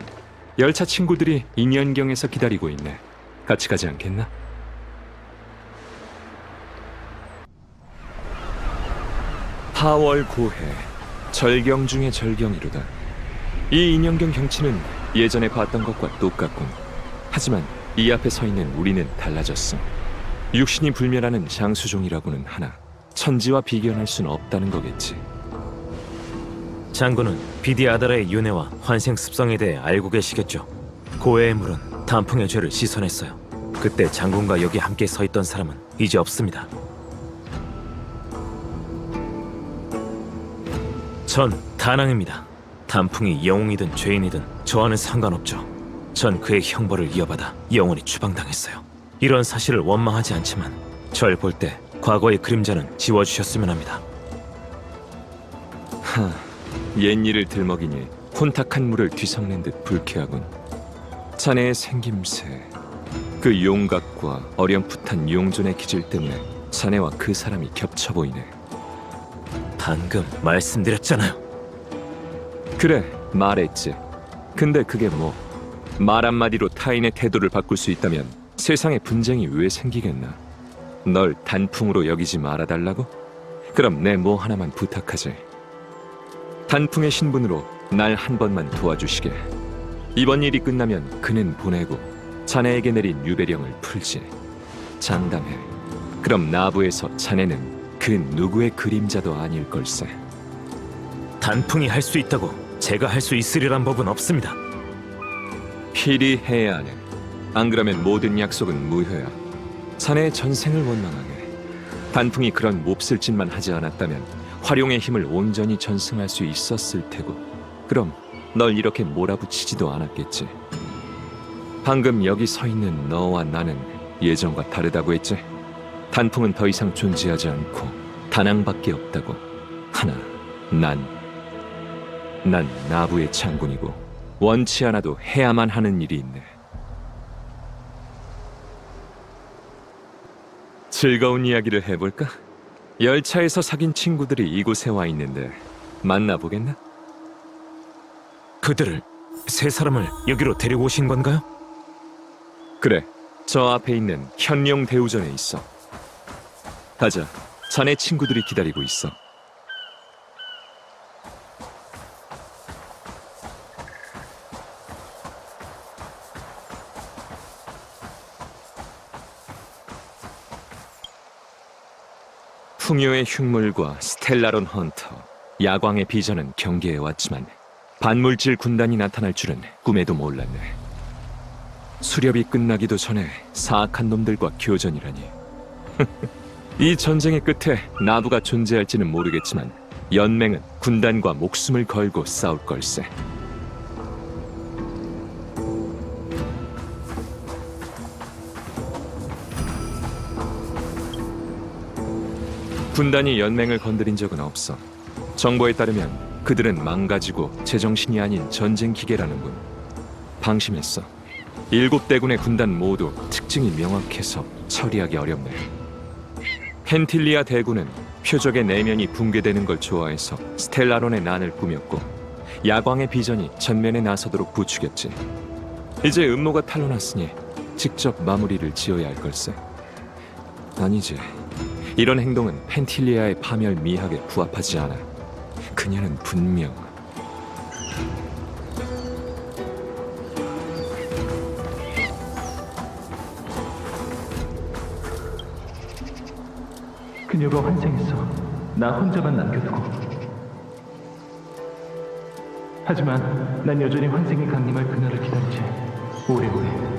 열차 친구들이 인연경에서 기다리고 있네. 같이 가지 않겠나? 파월 고해, 절경 중의 절경이로다. 이 인연경 경치는 예전에 봤던 것과 똑같군. 하지만 이 앞에 서 있는 우리는 달라졌어. 육신이 불멸하는 장수종이라고는 하나 천지와 비견할 순 없다는 거겠지. 장군은 비디아다라의 윤회와 환생 습성에 대해 알고 계시겠죠. 고해의 물은 단풍의 죄를 씻어냈어요. 그때 장군과 여기 함께 서 있던 사람은 이제 없습니다. 전 다낭입니다. 단풍이 영웅이든 죄인이든 저와는 상관없죠. 전 그의 형벌을 이어받아 영원히 추방당했어요. 이런 사실을 원망하지 않지만 절 볼 때 과거의 그림자는 지워주셨으면 합니다. 옛일을 들먹이니 혼탁한 물을 뒤섞는 듯 불쾌하군. 자네의 생김새, 그 용각과 어렴풋한 용존의 기질 때문에 자네와 그 사람이 겹쳐 보이네. 방금 말씀드렸잖아요. 그래, 말했지. 근데 그게 뭐? 말 한마디로 타인의 태도를 바꿀 수 있다면 세상에 분쟁이 왜 생기겠나? 널 단풍으로 여기지 말아달라고? 그럼 내 뭐 하나만 부탁하지. 단풍의 신분으로 날 한 번만 도와주시게. 이번 일이 끝나면 그는 보내고 자네에게 내린 유배령을 풀지. 장담해. 그럼 나부에서 자네는 그 누구의 그림자도 아닐 걸세. 단풍이 할 수 있다고 제가 할 수 있으리란 법은 없습니다. 필히 해야 하네. 안 그러면 모든 약속은 무효야. 자네의 전생을 원망하게. 단풍이 그런 몹쓸 짓만 하지 않았다면 활용의 힘을 온전히 전승할 수 있었을 테고, 그럼 널 이렇게 몰아붙이지도 않았겠지. 방금 여기 서 있는 너와 나는 예전과 다르다고 했지. 단풍은 더 이상 존재하지 않고 다낭밖에 없다고. 하나, 난 나부의 장군이고 원치 않아도 해야만 하는 일이 있네. 즐거운 이야기를 해볼까? 열차에서 사귄 친구들이 이곳에 와 있는데 만나보겠나? 그들을, 세 사람을 여기로 데리고 오신 건가요? 그래, 저 앞에 있는 현령 대우전에 있어. 가자, 자네 친구들이 기다리고 있어. 풍요의 흉물과 스텔라론 헌터, 야광의 비전은 경계해왔지만 반물질 군단이 나타날 줄은 꿈에도 몰랐네. 수렵이 끝나기도 전에 사악한 놈들과 교전이라니. 이 전쟁의 끝에 나부가 존재할지는 모르겠지만 연맹은 군단과 목숨을 걸고 싸울 걸세. 군단이 연맹을 건드린 적은 없어. 정보에 따르면 그들은 망가지고 제정신이 아닌 전쟁 기계라는군. 방심했어. 7대군의 군단 모두 특징이 명확해서 처리하기 어렵네. 펜틸리아 대군은 표적의 내면이 붕괴되는 걸 좋아해서 스텔라론의 난을 꾸몄고, 야광의 비전이 전면에 나서도록 부추겼지. 이제 음모가 탄로났으니 직접 마무리를 지어야 할 걸세. 아니지. 이런 행동은 펜틸리아의 파멸 미학에 부합하지 않아. 그녀는 분명 그녀가 환생했어. 나 혼자만 남겨두고. 하지만 난 여전히 환생이 강림할 그날을 기다리지. 오래오래.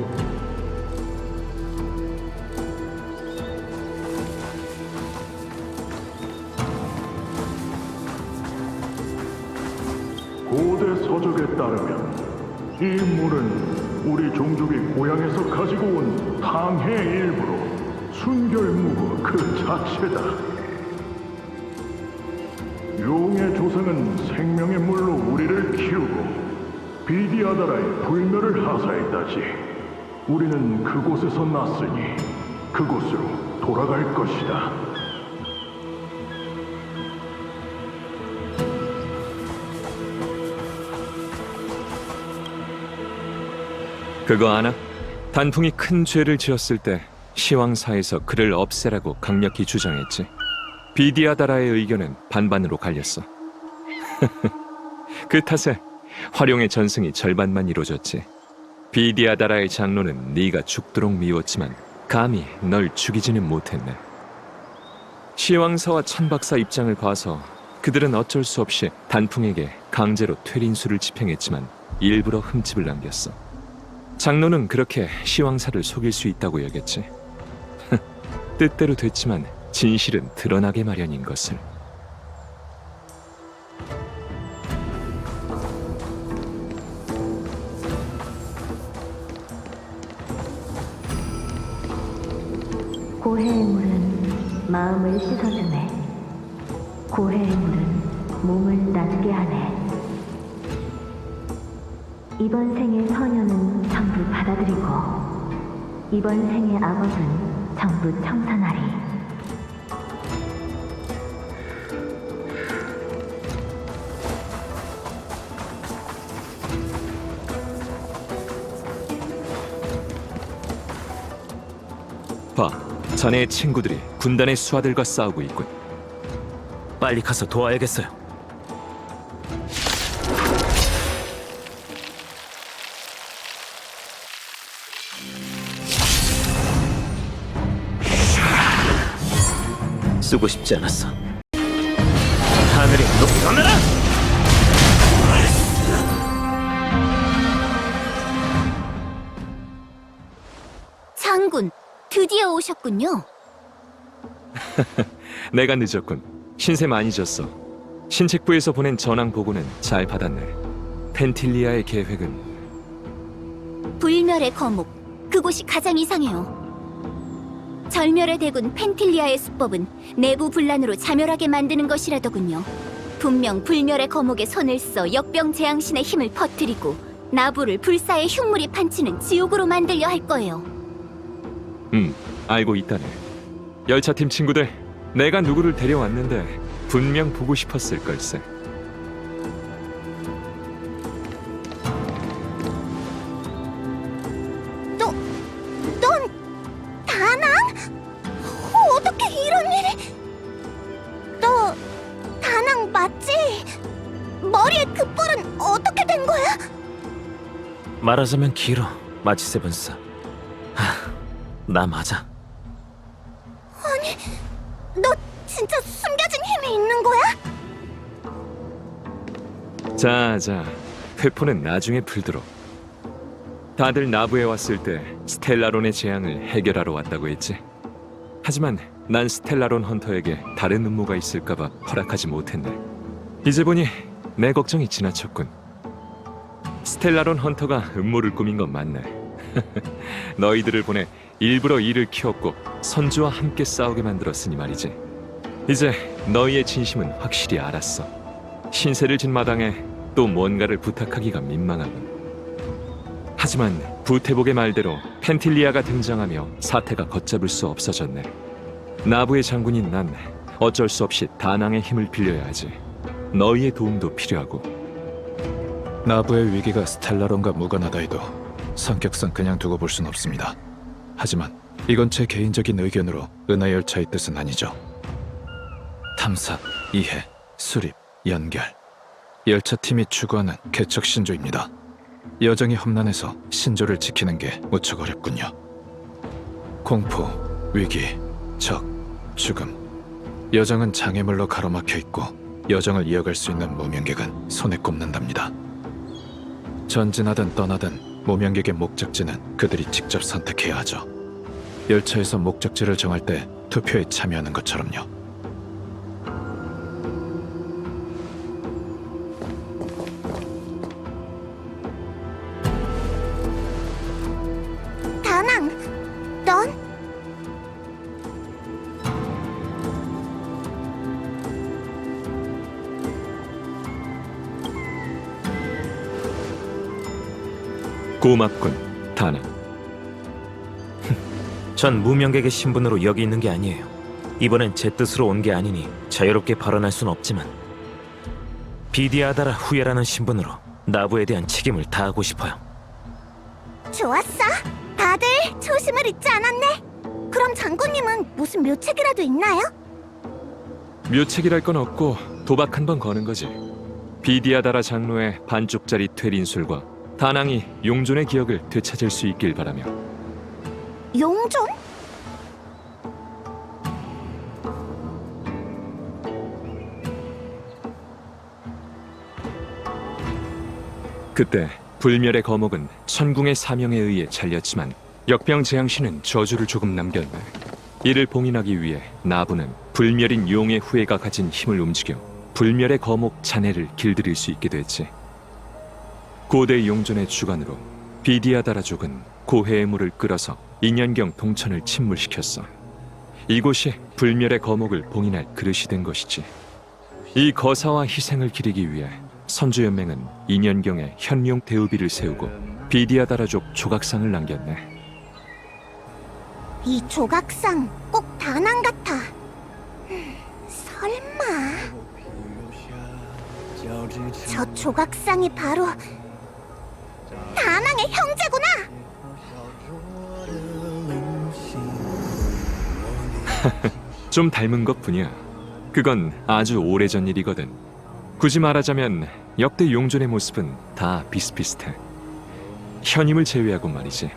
고대 서적에 따르면 이 물은 우리 종족이 고향에서 가지고 온 탕의 일부로 순결무고 그 자체다. 용의 조상은 생명의 물로 우리를 키우고 비디아다라의 불멸을 하사했다지. 우리는 그곳에서 났으니 그곳으로 돌아갈 것이다. 그거 아나? 단풍이 큰 죄를 지었을 때 시왕사에서 그를 없애라고 강력히 주장했지. 비디아다라의 의견은 반반으로 갈렸어. 그 탓에 활용의 전승이 절반만 이루어졌지. 비디아다라의 장로는 네가 죽도록 미웠지만 감히 널 죽이지는 못했네. 시왕사와 천박사 입장을 봐서 그들은 어쩔 수 없이 단풍에게 강제로 퇴린수를 집행했지만 일부러 흠집을 남겼어. 장로는 그렇게 시왕사를 속일 수 있다고 여겼지. 뜻대로 됐지만 진실은 드러나게 마련인 것을. 고해의 물은 마음을 씻어주네. 고해의 물은 몸을 낫게 하네. 이번 생의 서녀는 전부 받아들이고 이번 생의 악업은 전부 청산하리. 봐, 자네의 친구들이 군단의 수하들과 싸우고 있군. 빨리 가서 도와야겠어요. 쓰고 싶지 않았어. 하늘이 높이 나라! 장군, 드디어 오셨군요. 내가 늦었군. 신세 많이 졌어. 신책부에서 보낸 전황 보고는 잘 받았네. 펜틸리아의 계획은 불멸의 거목, 그곳이 가장 이상해요. 절멸의 대군 펜틸리아의 수법은 내부 분란으로 자멸하게 만드는 것이라더군요. 분명 불멸의 거목에 손을 써 역병 재앙신의 힘을 퍼뜨리고 나부를 불사의 흉물이 판치는 지옥으로 만들려 할 거예요. 알고 있다네. 열차팀 친구들, 내가 누구를 데려왔는데 분명 보고 싶었을 걸세. 넌 다낭? 어떻게 이런 일이? 너 다낭 맞지? 머리에 그 뿔은 어떻게 된 거야? 말하자면 길어, 마치 세븐스. 나 맞아. 아니, 너 진짜 숨겨진 힘이 있는 거야? 자, 회포는 나중에 풀도록. 다들 나부에 왔을 때 스텔라론의 재앙을 해결하러 왔다고 했지. 하지만 난 스텔라론 헌터에게 다른 음모가 있을까봐 허락하지 못했네. 이제 보니 내 걱정이 지나쳤군. 스텔라론 헌터가 음모를 꾸민 건 맞네. 너희들을 보내 일부러 이를 키웠고 선주와 함께 싸우게 만들었으니 말이지. 이제 너희의 진심은 확실히 알았어. 신세를 진 마당에 또 뭔가를 부탁하기가 민망하군. 하지만 부태복의 말대로 펜틸리아가 등장하며 사태가 걷잡을 수 없어졌네. 나부의 장군인 난 어쩔 수 없이 다낭의 힘을 빌려야 하지. 너희의 도움도 필요하고. 나부의 위기가 스텔라론과 무관하다 해도 성격상 그냥 두고 볼 순 없습니다. 하지만 이건 제 개인적인 의견으로 은하열차의 뜻은 아니죠. 탐사, 이해, 수립, 연결. 열차팀이 추구하는 개척 신조입니다. 여정이 험난해서 신조를 지키는 게 무척 어렵군요. 공포, 위기, 적, 죽음. 여정은 장애물로 가로막혀 있고 여정을 이어갈 수 있는 무명객은 손에 꼽는답니다. 전진하든 떠나든 무명객의 목적지는 그들이 직접 선택해야 하죠. 열차에서 목적지를 정할 때 투표에 참여하는 것처럼요. 다낭, 넌? 고맙군, 다낭. 전 무명객의 신분으로 여기 있는 게 아니에요. 이번엔 제 뜻으로 온 게 아니니 자유롭게 발언할 순 없지만 비디아다라 후예라는 신분으로 나부에 대한 책임을 다하고 싶어요. 좋았어. 다들 초심을 잊지 않았네. 그럼 장군님은 무슨 묘책이라도 있나요? 묘책이랄 건 없고 도박 한 번 거는 거지. 비디아다라 장로의 반쪽짜리 퇴린술과 다낭이 용존의 기억을 되찾을 수 있길 바라며. 용존? 그때 불멸의 거목은 천궁의 사명에 의해 잘렸지만 역병 재앙신은 저주를 조금 남겼네. 이를 봉인하기 위해 나부는 불멸인 용의 후예가 가진 힘을 움직여 불멸의 거목 잔해를 길들일 수 있게 됐지. 고대 용존의 주관으로 비디아다라족은 고해의 물을 끌어서 인연경 동천을 침몰시켰어. 이곳이 불멸의 거목을 봉인할 그릇이 된 것이지. 이 거사와 희생을 기리기 위해 선주연맹은 인연경에 현룡 대우비를 세우고 비디아다라족 조각상을 남겼네. 이 조각상 꼭 다낭 같아. 설마 저 조각상이 바로 다낭의 형제구나. 좀 닮은 것뿐이야. 그건 아주 오래전 일이거든. 굳이 말하자면 역대 용존의 모습은 다 비슷비슷해. 현임을 제외하고 말이지.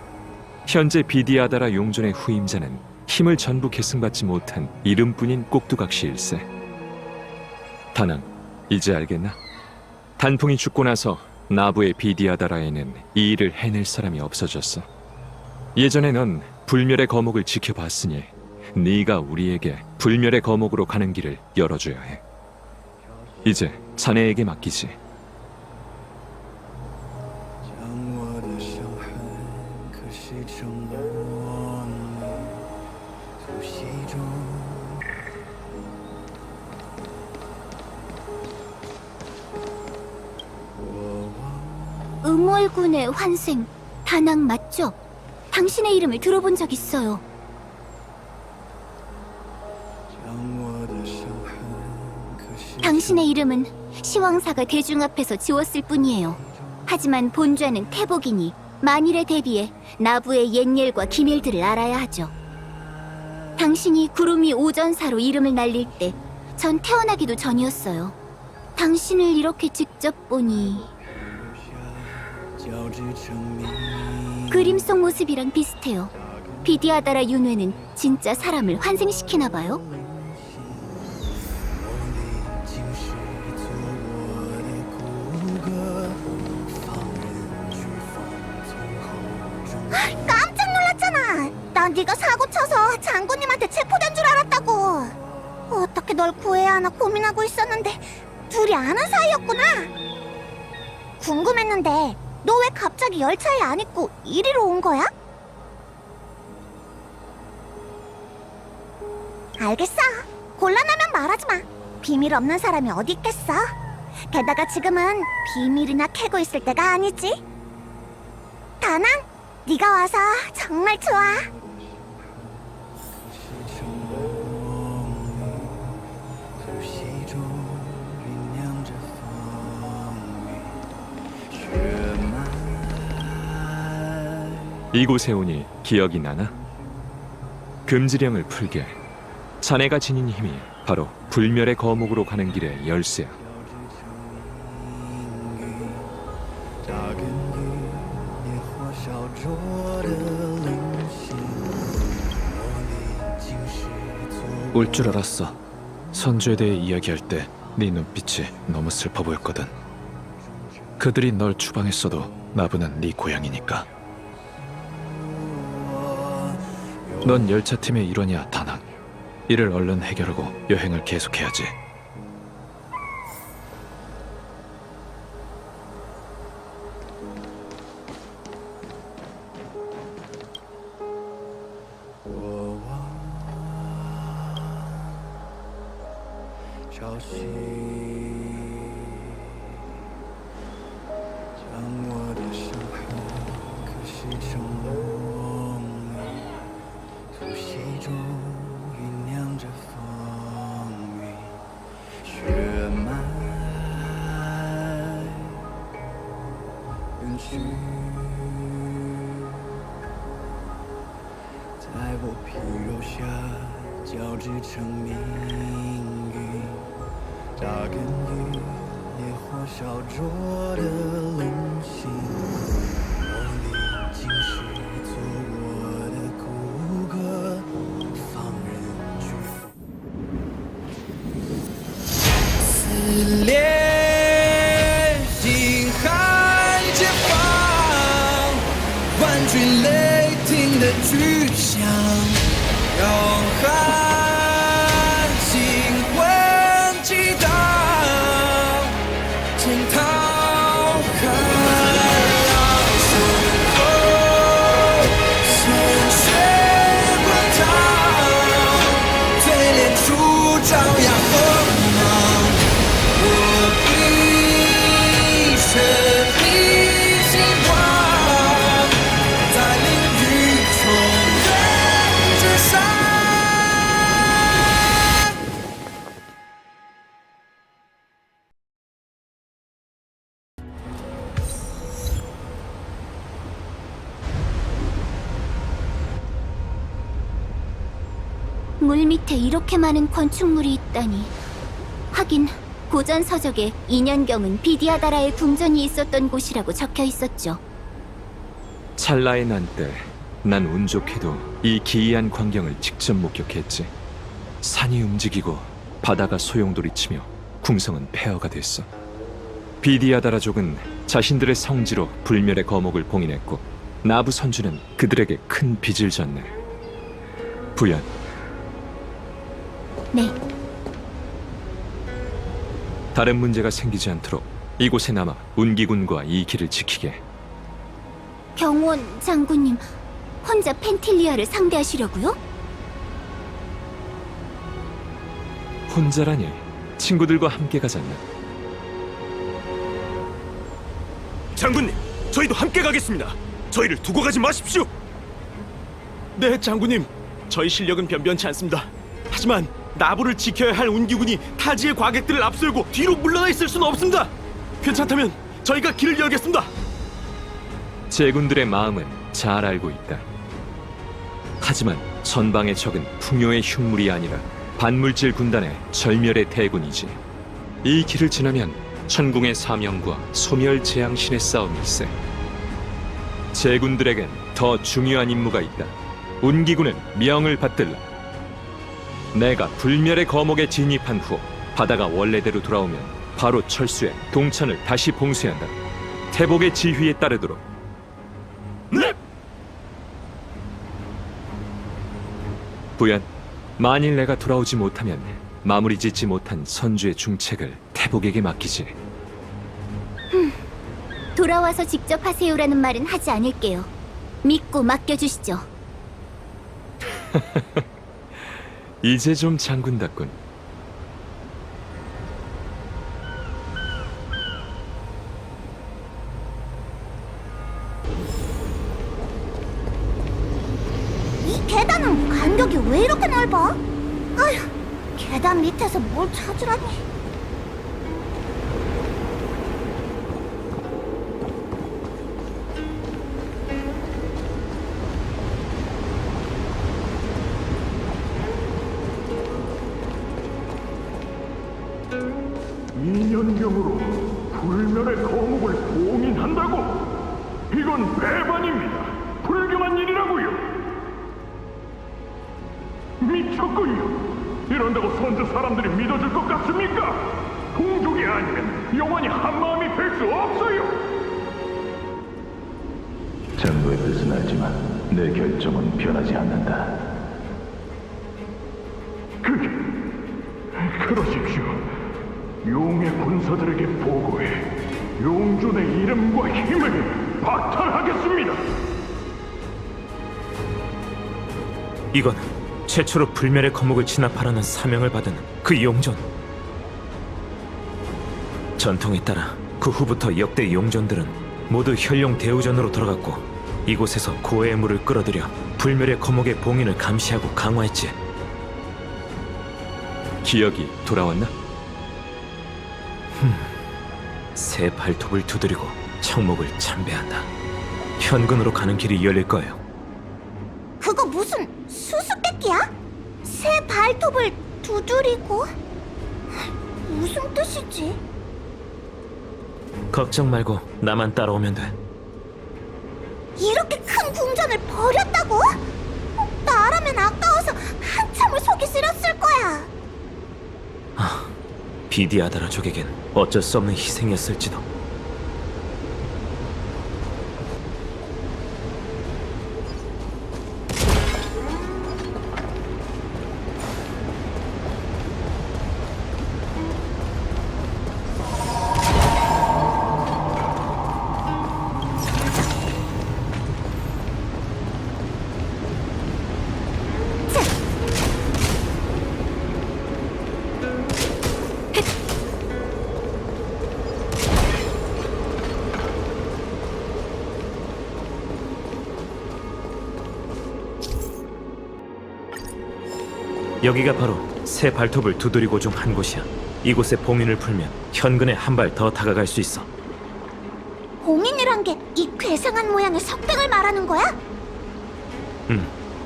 현재 비디아다라 용존의 후임자는 힘을 전부 계승받지 못한 이름뿐인 꼭두각시일세. 다낭, 이제 알겠나? 단풍이 죽고 나서 나부의 비디아다라에는 이 일을 해낼 사람이 없어졌어. 예전에 넌 불멸의 거목을 지켜봤으니 네가 우리에게 불멸의 거목으로 가는 길을 열어줘야 해. 이제 자네에게 맡기지. 음월군의 환생, 다낭 맞죠? 당신의 이름을 들어본 적 있어요. 당신의 이름은 시황사가 대중 앞에서 지웠을 뿐이에요. 하지만 본좌는 태복이니 만일에 대비해 나부의 옛일과 기밀들을 알아야 하죠. 당신이 구름이 오전사로 이름을 날릴 때 전 태어나기도 전이었어요. 당신을 이렇게 직접 보니 그림 속 모습이랑 비슷해요. 비디아다라 윤회는 진짜 사람을 환생시키나 봐요. 깜짝 놀랐잖아. 난 네가 사고 쳐서 장군님한테 체포된 줄 알았다고. 어떻게 널 구해야 하나 고민하고 있었는데 둘이 아는 사이였구나. 궁금했는데 너 왜 갑자기 열차에 안 있고 이리로 온 거야? 알겠어. 곤란하면 말하지 마. 비밀 없는 사람이 어디 있겠어. 게다가 지금은 비밀이나 캐고 있을 때가 아니지. 다낭, 네가 와서 정말 좋아. 이곳에 오니 기억이 나나? 금지령을 풀게. 자네가 지닌 힘이 바로 불멸의 거목으로 가는 길의 열쇠야. 올 줄 알았어. 선주에 대해 이야기할 때 네 눈빛이 너무 슬퍼 보였거든. 그들이 널 추방했어도 나부는 네 고향이니까. 넌 열차팀의 일원이야, 다낭. 이를 얼른 해결하고 여행을 계속해야지. 물 밑에 이렇게 많은 건축물이 있다니. 하긴 고전 서적에 인연경은 비디아다라의 궁전이 있었던 곳이라고 적혀 있었죠. 찰나의 난때 난 운 좋게도 이 기이한 광경을 직접 목격했지. 산이 움직이고 바다가 소용돌이치며 궁성은 폐허가 됐어. 비디아다라족은 자신들의 성지로 불멸의 거목을 봉인했고 나부 선주는 그들에게 큰 빚을 졌네. 부연, 네, 다른 문제가 생기지 않도록 이곳에 남아 운기군과 이 길을 지키게. 경원 장군님 혼자 펜틸리아를 상대하시려고요? 혼자라니 친구들과 함께 가잖아. 장군님, 저희도 함께 가겠습니다. 저희를 두고 가지 마십시오. 네, 장군님. 저희 실력은 변변치 않습니다. 하지만 나부를 지켜야 할 운기군이 타지의 과객들을 앞세우고 뒤로 물러나 있을 수는 없습니다. 괜찮다면 저희가 길을 열겠습니다. 제군들의 마음은 잘 알고 있다. 하지만 전방의 적은 풍요의 흉물이 아니라 반물질 군단의 절멸의 대군이지. 이 길을 지나면 천궁의 사명과 소멸 재앙신의 싸움이 있어. 제군들에겐 더 중요한 임무가 있다. 운기군은 명을 받들라. 내가 불멸의 거목에 진입한 후 바다가 원래대로 돌아오면 바로 철수해 동천을 다시 봉쇄한다. 태복의 지휘에 따르도록. 네! 부연, 만일 내가 돌아오지 못하면 마무리 짓지 못한 선주의 중책을 태복에게 맡기지. 돌아와서 직접 하세요라는 말은 하지 않을게요. 믿고 맡겨주시죠. 이제 좀 장군답군. 이 계단은 간격이 왜 이렇게 넓어? 아휴, 계단 밑에서 뭘 찾으라니. 인연경으로 불멸의 거목을 봉인한다고? 이건 배반입니다. 불경한 일이라고요. 미쳤군요. 이런다고 선주 사람들이 믿어줄 것 같습니까? 동족이 아니면 영원히 한마음이 될 수 없어요. 장로의 뜻은 알지만 내 결정은 변하지 않는다. 그러십시오. 용의 군사들에게 보고해 용존의 이름과 힘을 박탈하겠습니다. 이건 최초로 불멸의 거목을 진압하라는 사명을 받은 그 용전. 전통에 따라 그 후부터 역대 용전들은 모두 혈용 대우전으로 돌아갔고 이곳에서 고해의 물을 끌어들여 불멸의 거목의 봉인을 감시하고 강화했지. 기억이 돌아왔나? 새 발톱을 두드리고 청목을 참배한다. 현근으로 가는 길이 열릴 거예요. 그거 무슨 수수께끼야? 새 발톱을 두드리고? 무슨 뜻이지? 걱정 말고 나만 따라오면 돼. 이렇게 큰 궁전을 버렸다고? 나라면 아까워서 한참을 속이 쓰렸을 거야. 비디아다라족에겐 어쩔 수 없는 희생이었을지도. 여기가 바로 새 발톱을 두드리고 중 한 곳이야. 이곳에 봉인을 풀면 현근에 한 발 더 다가갈 수 있어. 봉인이란 게 이 괴상한 모양의 석등을 말하는 거야?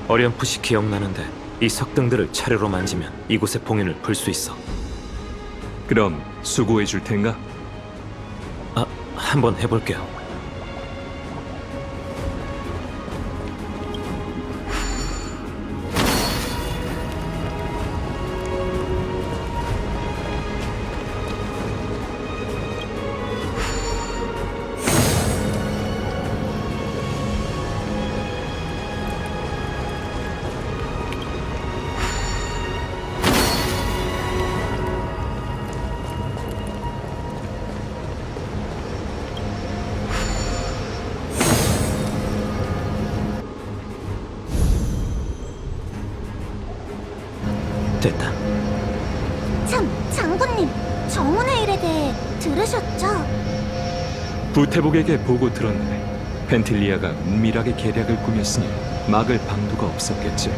어렴풋이 기억나는데 이 석등들을 차례로 만지면 이곳의 봉인을 풀 수 있어. 그럼 수고해 줄 텐가? 아, 한번 해볼게요. 됐다. 참, 장군님, 정문의 일에 대해 들으셨죠? 부태복에게 보고 들었네. 펜틸리아가 은밀하게 계략을 꾸몄으니 막을 방도가 없었겠지.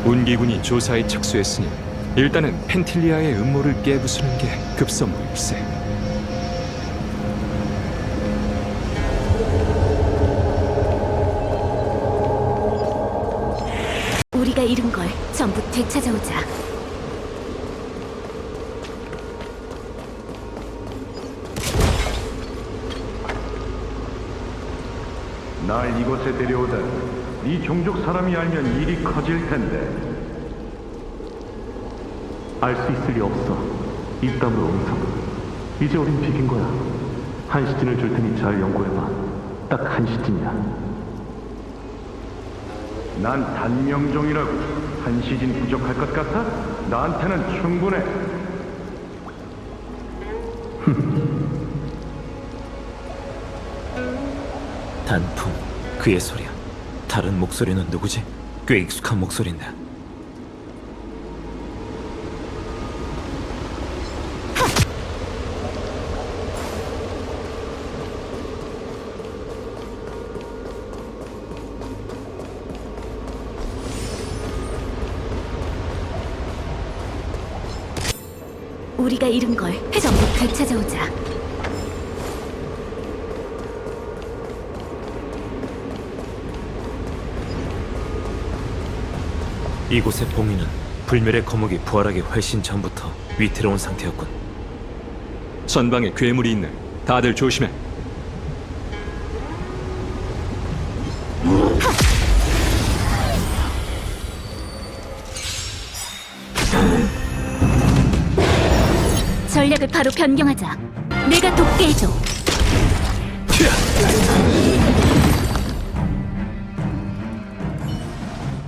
운기군이 조사에 착수했으니 일단은 펜틸리아의 음모를 깨부수는 게 급선무일세. 우리가 잃은 걸 전부 되찾아오자. 날 이곳에 데려오다 네 종족 사람이 알면 일이 커질 텐데. 알 수 있을 리 없어. 입담으로 응석. 이제 우린 비긴 거야. 한시즌을 줄 테니 잘 연구해봐. 딱 한시즌이야. 난 단명종이라고. 한시즌 부족할 것 같아? 나한테는 충분해. 단풍, 그의 소리야. 다른 목소리는 누구지? 꽤 익숙한 목소리인데. 우리가 잃은 걸 전부 되찾아오자. 이곳의 봉인은 불멸의 거목이 부활하기 훨씬 전부터 위태로운 상태였군. 전방에 괴물이 있네. 다들 조심해. 전략을 바로 변경하자. 내가 돕게 해줘.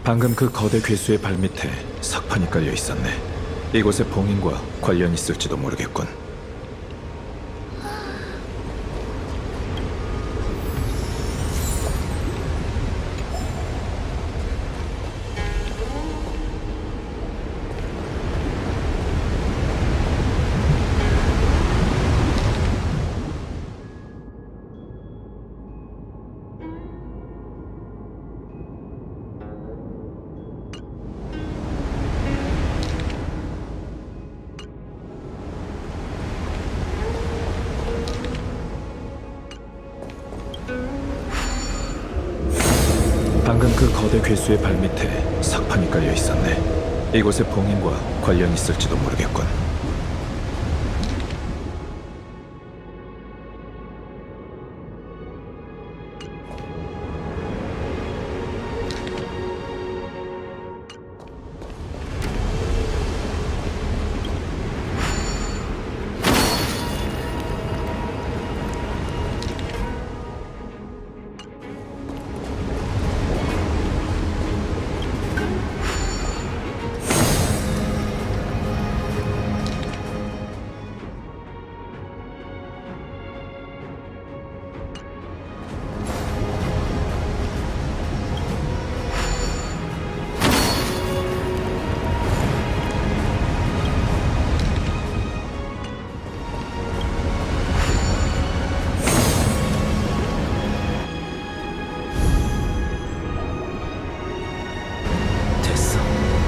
방금 그 거대 괴수의 발밑에 석판이 깔려 있었네. 이곳의 봉인과 관련이 있을지도 모르겠군. 방금 그 거대 괴수의 발밑에 석판이 깔려 있었네. 이곳의 봉인과 관련이 있을지도 모르겠군.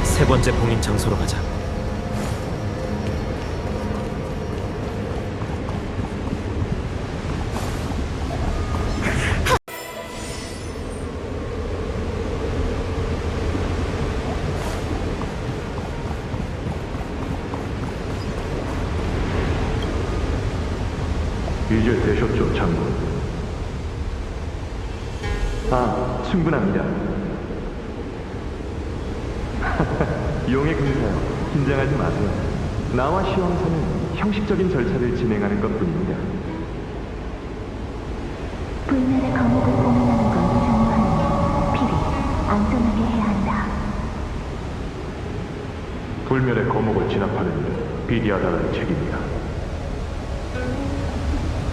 세 번째 봉인 장소로 가자. 해결되셨죠, 장군? 아, 충분합니다. 용의 군사요, 긴장하지 마세요. 나와 시황사는 형식적인 절차를 진행하는 것뿐입니다. 불멸의 거목을 봉인하는 건 정말 필히 안전하게 해야 한다. 불멸의 거목을 진압하는 일은 비디아다라의 책임이다.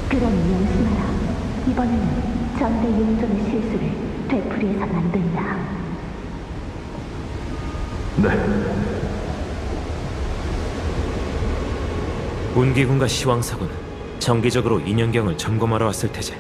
그러니 명심하라. 이번에는 전대 용전의 실수를 되풀이해서는 안 된다. 네. 운기군과 시황사군 정기적으로 인연경을 점검하러 왔을 테지.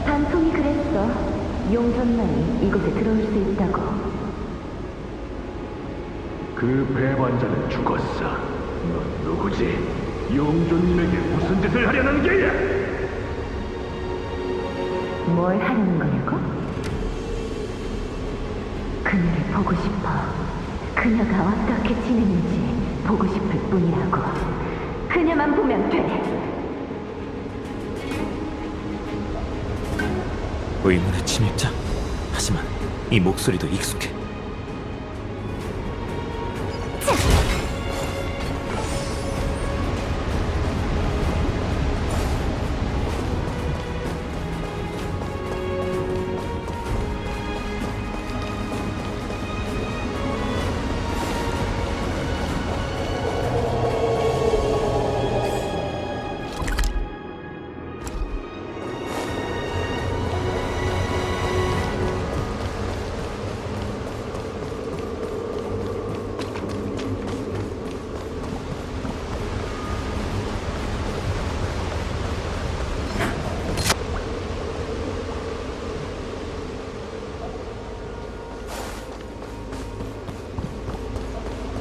단풍이 그랬어. 용전만이 이곳에 들어올 수 있다고. 그 배반자는 죽었어. 넌 누구지? 용조님에게 무슨 짓을 하려는 게야? 뭘 하려는 거냐고? 그녀를 보고 싶어. 그녀가 어떻게 지내는지 보고 싶을 뿐이라고. 그녀만 보면 돼. 의문의 침입자? 하지만 이 목소리도 익숙해.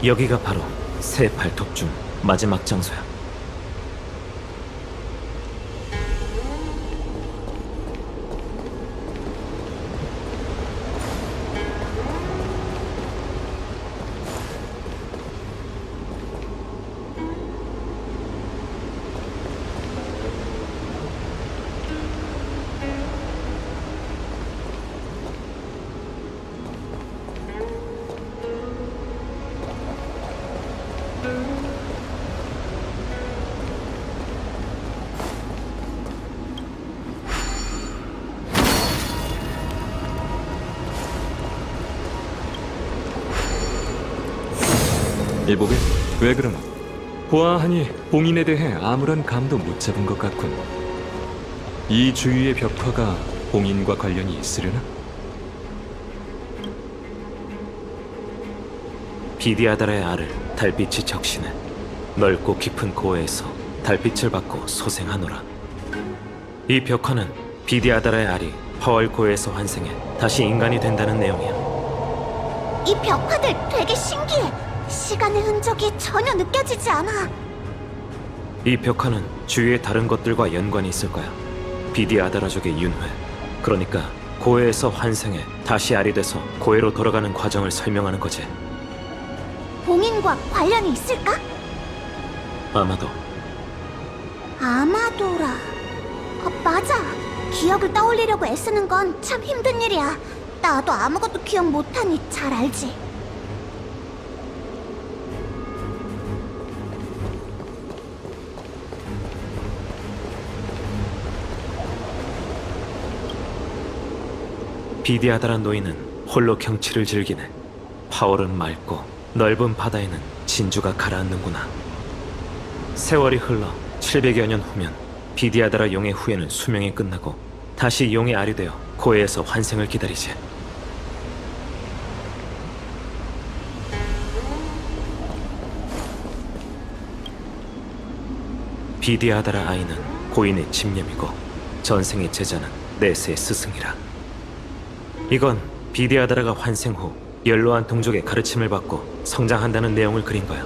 여기가 바로 새 발톱 중 마지막 장소야. 일복이 왜 그러나? 보아하니 봉인에 대해 아무런 감도 못 잡은 것 같군. 이 주위의 벽화가 봉인과 관련이 있으려나? 비디아다라의 알을 달빛이 적시네. 넓고 깊은 고해에서 달빛을 받고 소생하노라. 이 벽화는 비디아다라의 알이 파월 고해에서 환생해 다시 인간이 된다는 내용이야. 이 벽화들 되게 신기해. 시간의 흔적이 전혀 느껴지지 않아. 이 벽화는 주위의 다른 것들과 연관이 있을 거야. 비디아다라족의 윤회, 그러니까 고해에서 환생해 다시 알이 돼서 고해로 돌아가는 과정을 설명하는 거지. 봉인과 관련이 있을까? 아마도. 아마도라. 맞아. 기억을 떠올리려고 애쓰는 건 참 힘든 일이야. 나도 아무것도 기억 못하니 잘 알지. 비디아다란 노인은 홀로 경치를 즐기네. 파월은 맑고 넓은 바다에는 진주가 가라앉는구나. 세월이 흘러 700여 년 후면 비디아다라 용의 후예는 수명이 끝나고 다시 용의 알이 되어 고해에서 환생을 기다리지. 비디아다라 아이는 고인의 집념이고 전생의 제자는 네스의 스승이라. 이건 비디아다라가 환생 후 연로한 동족의 가르침을 받고 성장한다는 내용을 그린 거야.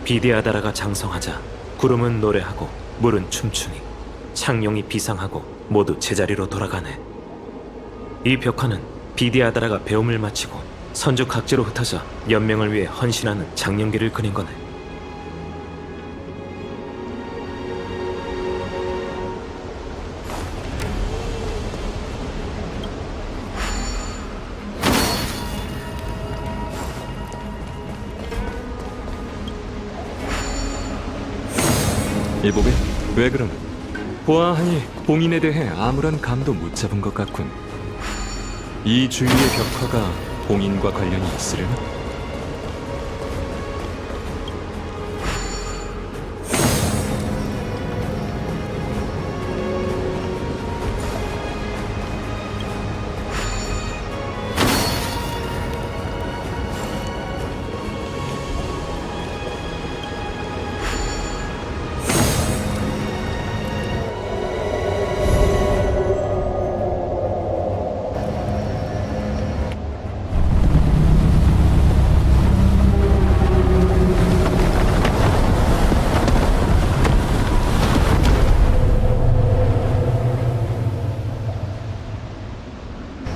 비디아다라가 장성하자 구름은 노래하고 물은 춤추니 창룡이 비상하고 모두 제자리로 돌아가네. 이 벽화는 비디아다라가 배움을 마치고 선주 각지로 흩어져 연명을 위해 헌신하는 장령기를 그린 거네. 일복에 왜 그럼? 보아하니 봉인에 대해 아무런 감도 못 잡은 것 같군. 이 주위의 벽화가 봉인과 관련이 있으려나?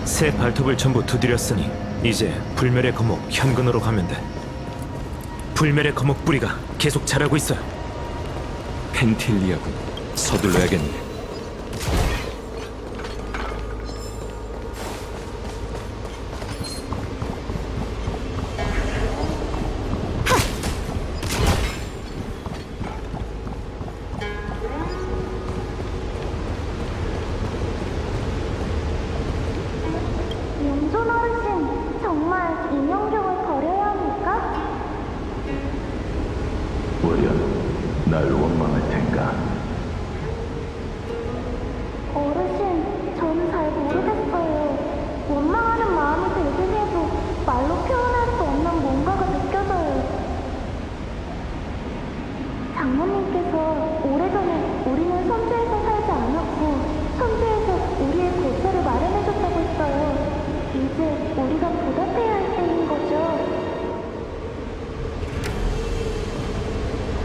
새 발톱을 전부 두드렸으니 이제 불멸의 거목 현근으로 가면 돼. 불멸의 거목 뿌리가 계속 자라고 있어요. 펜틸리아군. 서둘러야겠네. 용손 어르신, 정말 인형종을 버려야 합니까? 월연, 날 원망할 텐가? 어르신, 전 잘 모르겠어요. 원망하는 마음이 들긴 해도 말로 표현할 수 없는 뭔가가 느껴져요. 장모님께서 오래전에 우리는 섬주에서 살지 않았고 섬주에서 우리의 거처를 마련해줬다고 했어요. 이제 우리가 보답해야 할 때인 거죠.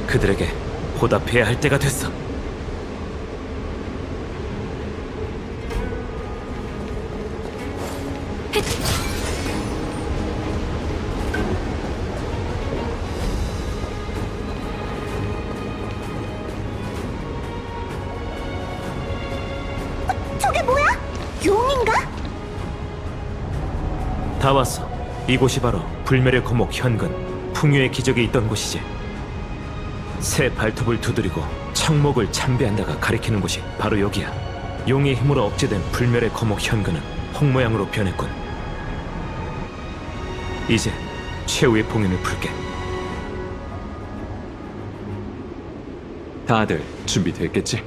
그들에게 보답해야 할 때가 됐어. 저게 뭐야? 용인가? 다 왔어. 이곳이 바로 불멸의 거목 현근, 풍요의 기적이 있던 곳이지. 새 발톱을 두드리고 청목을 참배한다가 가리키는 곳이 바로 여기야. 용의 힘으로 억제된 불멸의 거목 현근은 홍 모양으로 변했군. 이제 최후의 봉인을 풀게. 다들 준비됐겠지?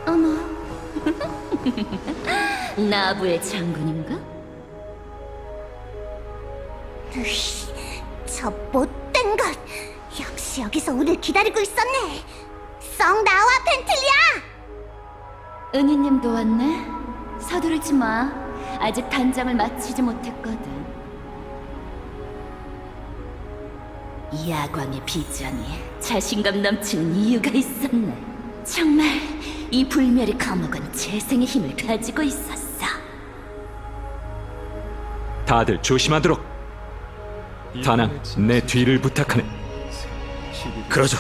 어머. 나부의 장군인가? 으이씨, 저 못된 것! 역시 여기서 우릴 기다리고 있었네! 썩 나와, 펜틀리아! 은희님도 왔네? 서두르지 마. 아직 단장을 마치지 못했거든. 야광의 비전이 자신감 넘치는 이유가 있었네. 정말 이 불멸의 감옥은 재생의 힘을 가지고 있었어. 다들 조심하도록. 다낭, 내 뒤를 부탁하네. 그러죠.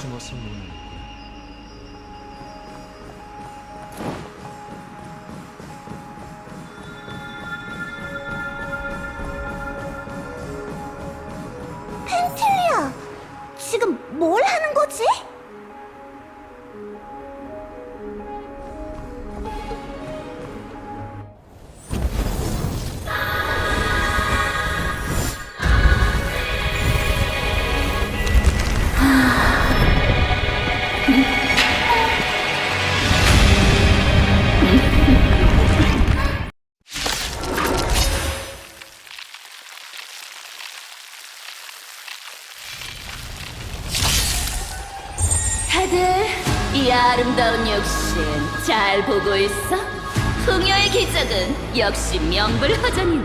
펜틀리아! 지금 뭘 하는 거지? 다들 이 아름다운 욕심 잘 보고 있어? 풍요의 기적은 역시 명불허전이네.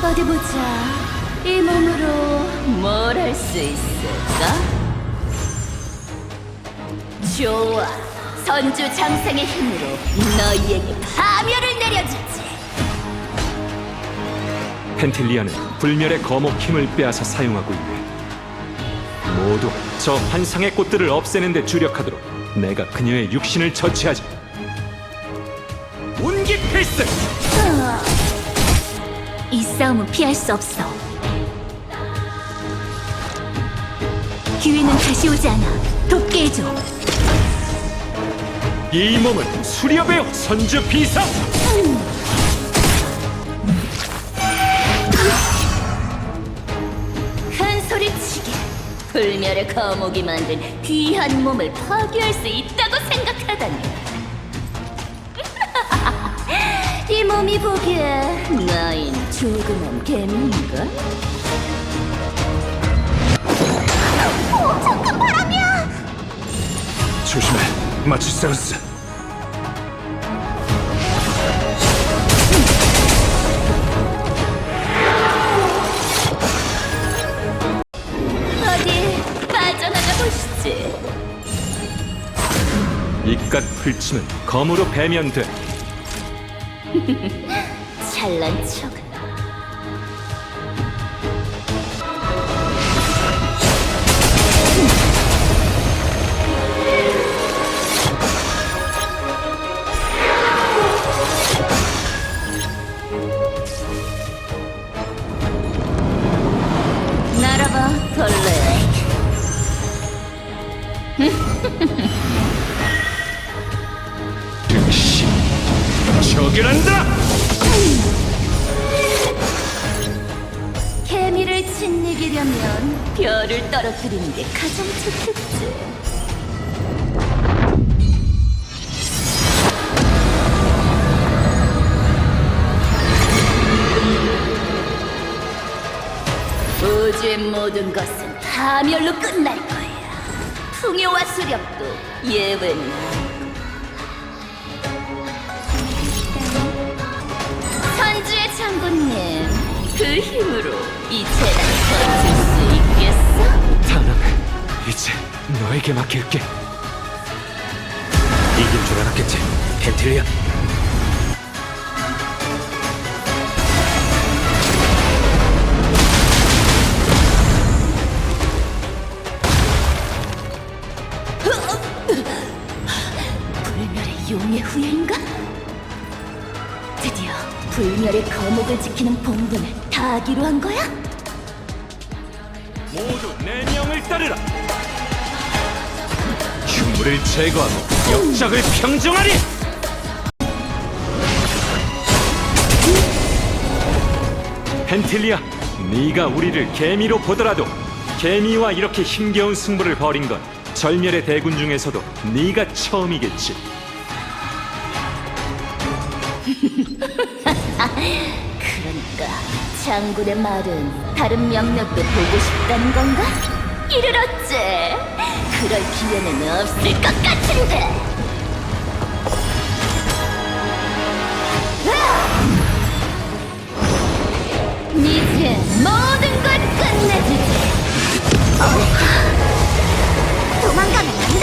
어디 보자. 이 몸으로 뭘 할 수 있을까? 좋아. 선주 장생의 힘으로 너희에게 파멸을 내려주지. 펜틸리아는 불멸의 거목 힘을 빼앗아 사용하고 있네. 모두 저 환상의 꽃들을 없애는 데 주력하도록 내가 그녀의 육신을 처치하지. 운기 필승! 이 싸움은 피할 수 없어. 기회는 다시 오지 않아. 돕게 해줘. 이 몸을 수렵해요, 선주 비상! 큰 소리치게. 불멸의 거목이 만든 귀한 몸을 파괴할 수 있다고 생각하다니. 이 몸이 보기에 너흰 조그만 개미인가? 잠깐 바람이야! 조심해, 마치세우스. 어디 빠져나가 보시지. 이깟 풀침은 검으로 배면돼. 잘난 척은. 날아봐, 벌레. 즉시 저결한다! 개미를 짓이기려면 별을 떨어뜨리는 게 가장 좋겠지. 우주의 모든 것은 파멸로 끝날 거야. 풍요와 수렵도 예외는 아니고. 선주의 장군님, 그 힘으로 이 재단을 버틸 수 있겠어? 다낭, 이제 너에게 맡길게. 이길 줄 알았겠지, 펜틸리아. 불멸의 용의 후예인가? 드디어 불멸의 거목을 지키는 본분을 다 하기로 한 거야? 모두 내 명을 따르라. 흉물을 제거하고 역작을 평정하리. 펜틸리아, 네가 우리를 개미로 보더라도 개미와 이렇게 힘겨운 승부를 벌인 건 절멸의 대군 중에서도 네가 처음이겠지. 그러니까 장군의 말은 다른 명령도 보고 싶다는 건가? 이를 어째? 그럴 기회는 없을 것 같은데. 이제 모든 걸 끝내주지. 도망가면 안 돼.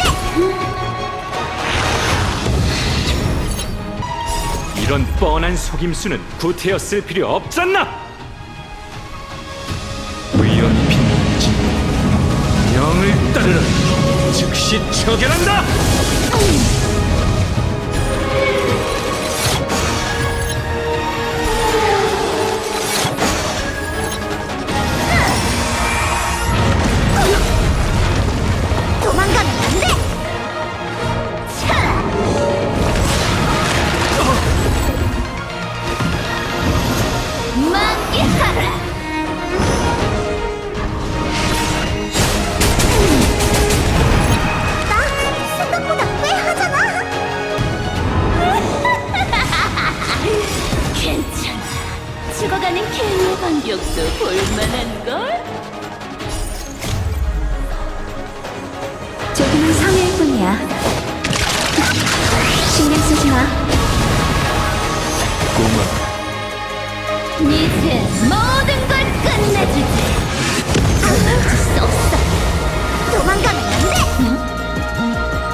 이런 뻔한 속임수는 구태여 쓸 필요 없잖나. 위헌 빈지 명을 따르라. 즉시 처결한다. 도망가면 안 돼. 만개하라. 나 생각보다 꽤 하잖아. 괜찮아. 죽어가는 개의 반격도 볼만한걸? 조금은 성의일 뿐이야. 신경 쓰지 마. 고마워. 이제 모든 걸 끝내주지. 도망칠 수 없어. 도망가면 안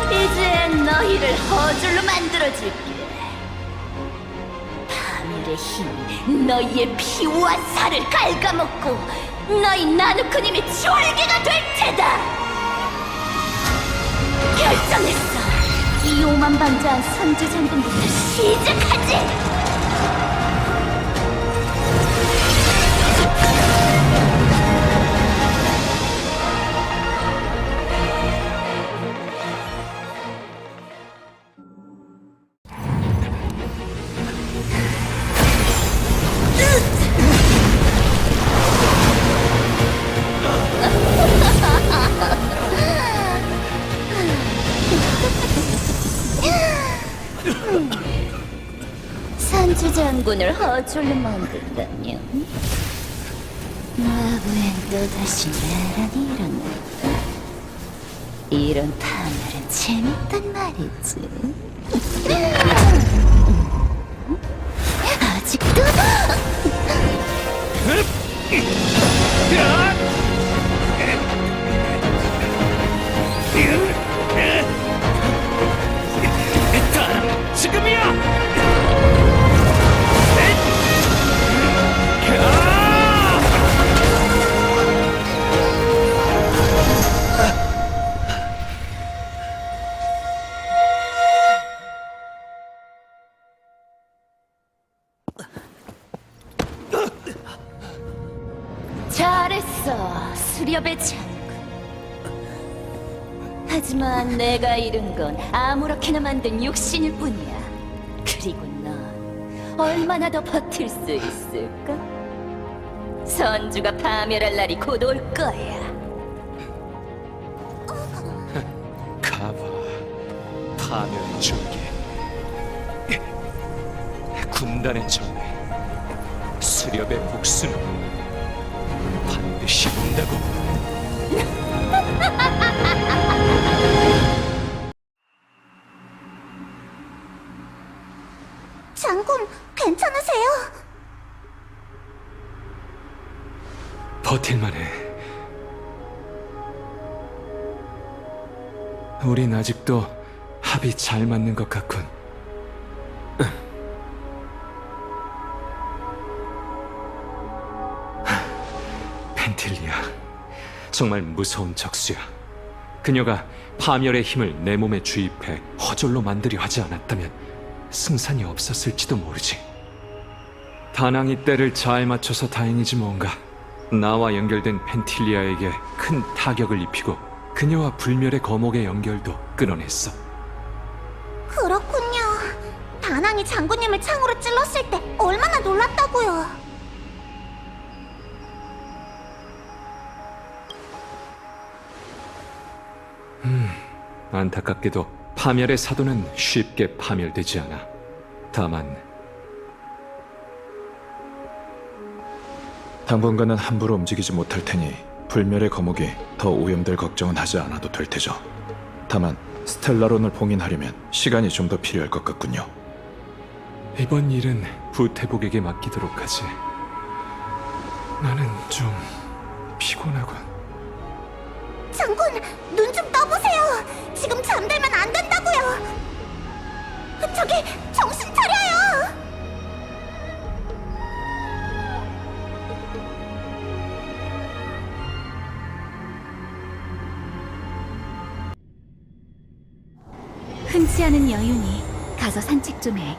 돼. 이제 너희를 허줄로 만들어줄게. 파멸의 힘이 너희의 피와 살을 갉아먹고 너희 나누크님의 졸개가 될 테다. 결정했어. 이 오만방자한 선지장군부터 시작하지. 선지장군을 허줄로 만든다면 나부엔 또다시 내란이 일어날까? 이런 파멸은 재밌단 말이지. 아직도? 지금이야! 잘했어, 수렵의 장군. 하지만 내가 잃은 건 아무렇게나 만든 육신일 뿐이야. 그리고 넌 얼마나 더 버틸 수 있을까? 선주가 파멸할 날이 곧 올 거야. 가봐. 파멸의 절개. 군단의 정례. 수렵의 복수는 반드시 온다고. 장군, 괜찮으세요? 버틸만해. 우린 아직도 합이 잘 맞는 것 같군. 펜틸리아, 정말 무서운 적수야. 그녀가 파멸의 힘을 내 몸에 주입해 허졸로 만들려 하지 않았다면 승산이 없었을지도 모르지. 다낭이 때를 잘 맞춰서 다행이지 뭔가. 나와 연결된 펜틸리아에게 큰 타격을 입히고 그녀와 불멸의 거목의 연결도 끊어냈어. 그렇군요. 다낭이 장군님을 창으로 찔렀을 때 얼마나 놀랐다고요. 안타깝게도 파멸의 사도는 쉽게 파멸되지 않아. 다만 당분간은 함부로 움직이지 못할 테니 불멸의 거목이 더 오염될 걱정은 하지 않아도 될 테죠. 다만 스텔라론을 봉인하려면 시간이 좀 더 필요할 것 같군요. 이번 일은 부태복에게 맡기도록 하지. 나는 좀 피곤하군. 장군, 눈 좀 떠보세요. 지금 잠들면 안 된다고요. 저기 정신 차려요. 흔치 않은 여유니 가서 산책 좀 해.